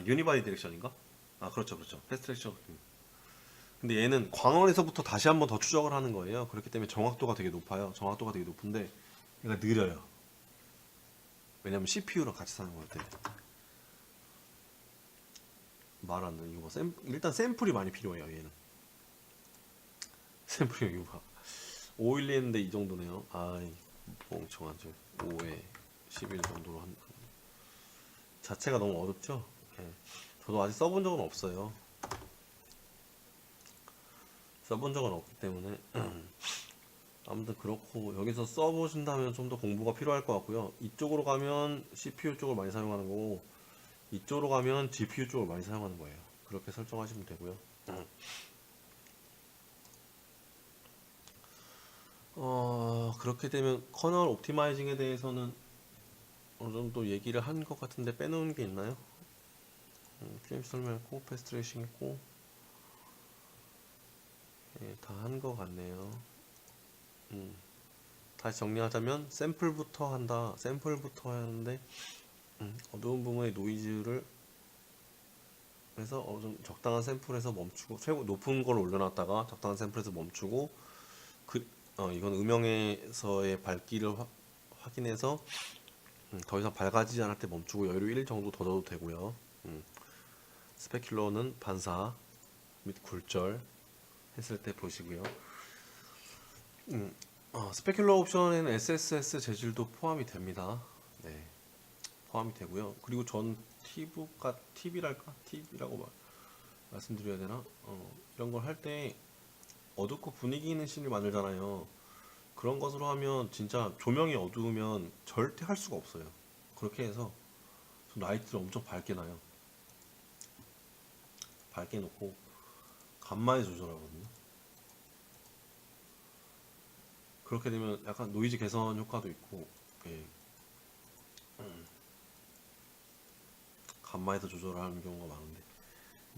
유니바이 디렉션인가? 그렇죠. 패스트레이션. 근데 얘는 광원에서부터 다시 한번 더 추적을 하는 거예요. 그렇기 때문에 정확도가 되게 높아요. 정확도가 되게 높은데 얘가 느려요. 왜냐면 CPU랑 같이 사는 거기 때문에. 말 안 되는 이유가 일단 샘플이 많이 필요해요. 얘는 샘플이 이유가 512 했는데 이 정도네요. 아이 멍청하죠. 5에 11 정도로 한 자체가 너무 어렵죠. 저도 아직 써본 적은 없어요. 써본 적은 없기 때문에 아무튼 그렇고, 여기서 써보신다면 좀 더 공부가 필요할 것 같고요. 이쪽으로 가면 CPU 쪽을 많이 사용하는 거고, 이쪽으로 가면 GPU 쪽을 많이 사용하는 거예요. 그렇게 설정하시면 되고요. 그렇게 되면 커널 옵티마이징에 대해서는 어느 정도 얘기를 한 것 같은데 빼놓은 게 있나요? QMC 설명했고 패스트 트레이싱 했고 예, 다 한 것 같네요. 다시 정리하자면 샘플부터 한다. 샘플부터 하는데 어두운 부분의 노이즈를 해서 좀 적당한 샘플에서 멈추고 최고 높은 걸 올려놨다가 적당한 샘플에서 멈추고 이건 음영에서의 밝기를 확인해서 더 이상 밝아지지 않을 때 멈추고 여유를 1 정도 더 줘도 되고요. 스페큘러는 반사 및 굴절 했을 때 보시고요. 스페큘러 옵션에는 SSS 재질도 포함이 됩니다. 네, 포함이 되고요. 그리고 전 팁이라고 말씀드려야 되나? 이런 걸 할 때 어둡고 분위기 있는 씬을 만들잖아요. 그런 것으로 하면 진짜 조명이 어두우면 절대 할 수가 없어요. 그렇게 해서 전 라이트를 엄청 밝게 놔요. 밝게 놓고 간만에 조절하거든요. 그렇게 되면 약간 노이즈 개선 효과도 있고, 예. 간만에서 조절하는 경우가 많은데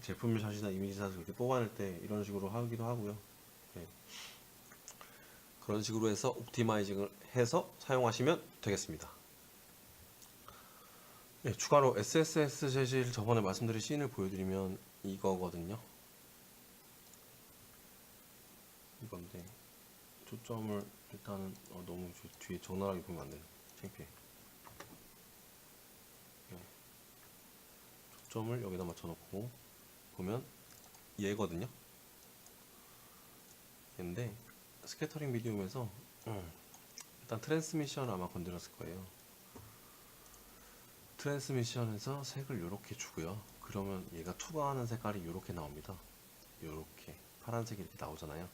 제품샷이나 이미지샷을 그렇게 뽑아낼 때 이런 식으로 하기도 하고요. 예. 그런 식으로 해서 옵티마이징을 해서 사용하시면 되겠습니다. 예, 추가로 SSS 재질 저번에 말씀드린 씬을 보여드리면 이거거든요. 이건데 초점을 일단은 너무 뒤에 적나라하게 보면 안 되네. 창피해. 예. 초점을 여기다 맞춰놓고 보면 얘거든요. 얘인데 스캐터링 미디움에서 일단 트랜스미션 아마 건드렸을 거예요. 트랜스미션에서 색을 이렇게 주고요. 그러면 얘가 투과하는 색깔이 이렇게 나옵니다. 이렇게 파란색이 이렇게 나오잖아요.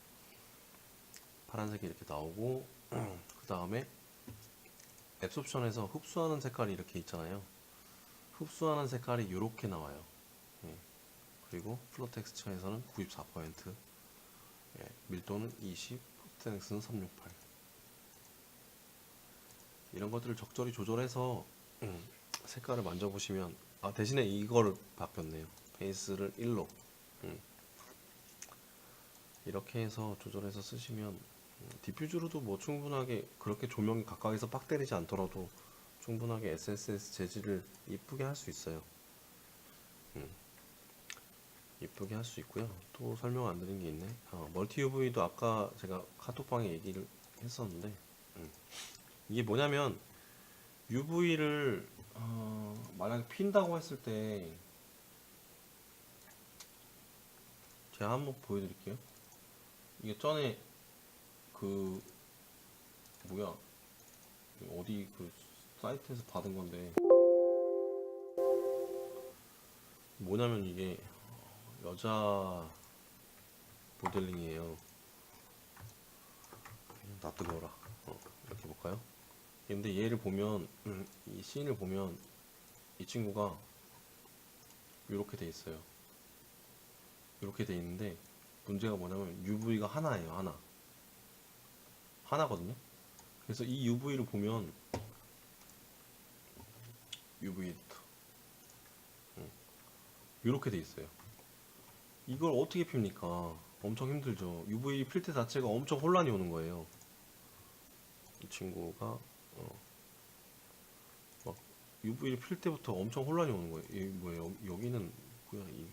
파란색이 이렇게 나오고 그 다음에 앱소션에서 흡수하는 색깔이 이렇게 있잖아요. 흡수하는 색깔이 이렇게 나와요. 예. 그리고 플로 텍스처에서는 94%, 예. 밀도는 20, 포트넥스는 368. 이런 것들을 적절히 조절해서 색깔을 만져보시면 대신에 이거를 바뀌었네요. 베이스를 1로 이렇게 해서 조절해서 쓰시면 디퓨즈로도 뭐 충분하게 그렇게 조명이 가까이서 빡 때리지 않더라도 충분하게 SSS 재질을 이쁘게 할 수 있어요. 이쁘게 할 수 있고요. 또 설명 안 드린 게 있네. 멀티 UV도 아까 제가 카톡방에 얘기를 했었는데 이게 뭐냐면 UV를 만약에 핀다고 했을 때 제가 한번 보여드릴게요. 이게 전에 그 뭐야 어디 그 사이트에서 받은 건데 뭐냐면 이게 여자 모델링이에요. 나 뜨거워라. 이렇게 볼까요? 근데 얘를 보면 이 씬을 보면 이 친구가 이렇게 돼 있어요. 이렇게 돼 있는데 문제가 뭐냐면 UV가 하나예요. 하나거든요. 그래서 이 UV를 보면 UV 이렇게 돼 있어요. 이걸 어떻게 핍니까? 엄청 힘들죠. UV 필터 자체가 엄청 혼란이 오는 거예요. 이 친구가 막 UV를 필 때부터 엄청 혼란이 오는 거예요. 이 뭐예요? 여기는 뭐야 이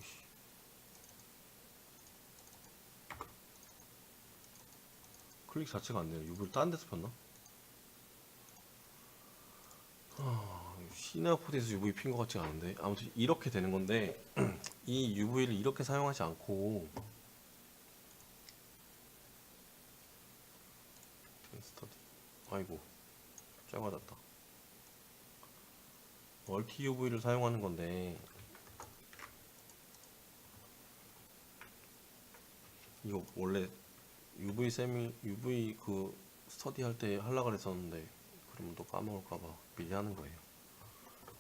클릭 자체가 안 돼요. UV를 딴 데서 폈나? 시네어포드에서 UV 핀 것 같지가 않은데 아무튼 이렇게 되는 건데 이 UV를 이렇게 사용하지 않고 스터디 아이고 짧아졌다. 멀티 UV를 사용하는 건데 이거 원래 UV 그 스터디 할 때 하려고 그랬었는데 그러면 또 까먹을까봐 미리 하는 거예요.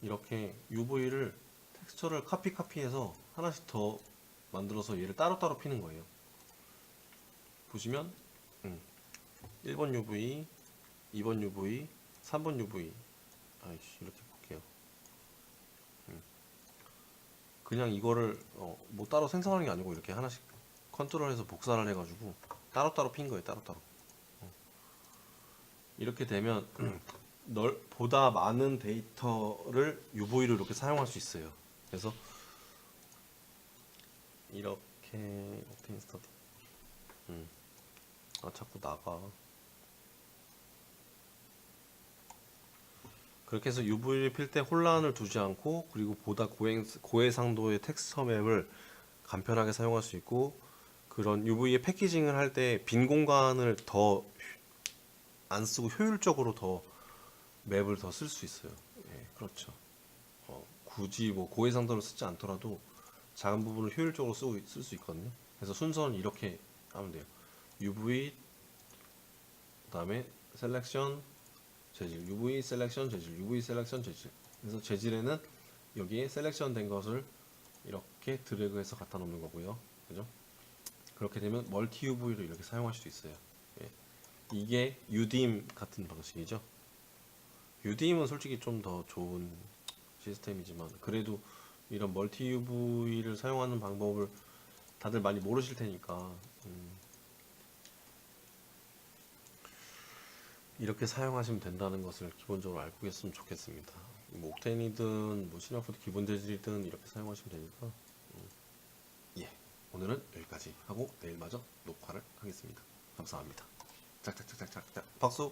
이렇게 UV를 텍스처를 카피해서 하나씩 더 만들어서 얘를 따로따로 피는 거예요. 보시면 1번 UV, 2번 UV, 3번 UV. 아이씨, 이렇게 볼게요. 그냥 이거를 뭐 따로 생성하는 게 아니고 이렇게 하나씩 컨트롤해서 복사를 해가지고 따로따로 핀 거예요. 따로따로. 이렇게 되면 보다 많은 데이터를 UV로 이렇게 사용할 수 있어요. 그래서 이렇게 옥테인 스터디. 아, 자꾸 나가. 그렇게 해서 UV를 필 때 혼란을 두지 않고, 그리고 보다 고해상도의 텍스처 맵을 간편하게 사용할 수 있고, 그런 UV의 패키징을 할 때 빈 공간을 더 안 쓰고 효율적으로 더 맵을 더 쓸 수 있어요. 예, 그렇죠. 굳이 뭐 고해상도를 쓰지 않더라도 작은 부분을 효율적으로 쓸 수 있거든요. 그래서 순서는 이렇게 하면 돼요. UV, 그다음에 셀렉션, 재질, UV 셀렉션, 재질, UV 셀렉션, 재질. 그래서 재질에는 여기에 셀렉션 된 것을 이렇게 드래그해서 갖다 놓는 거고요. 그죠? 그렇게 되면 멀티 UV로 이렇게 사용할 수도 있어요. 예. 이게 UDIM 같은 방식이죠. UDIM은 솔직히 좀 더 좋은 시스템이지만, 그래도 이런 멀티 UV를 사용하는 방법을 다들 많이 모르실 테니까 이렇게 사용하시면 된다는 것을 기본적으로 알고 계셨으면 좋겠습니다. 뭐 옥테인이든 뭐 시나프드 기본 재질이든 이렇게 사용하시면 되니까. 예, 오늘은 여기까지 하고 내일 마저 녹화를 하겠습니다. 감사합니다. 짝짝짝짝짝 박수.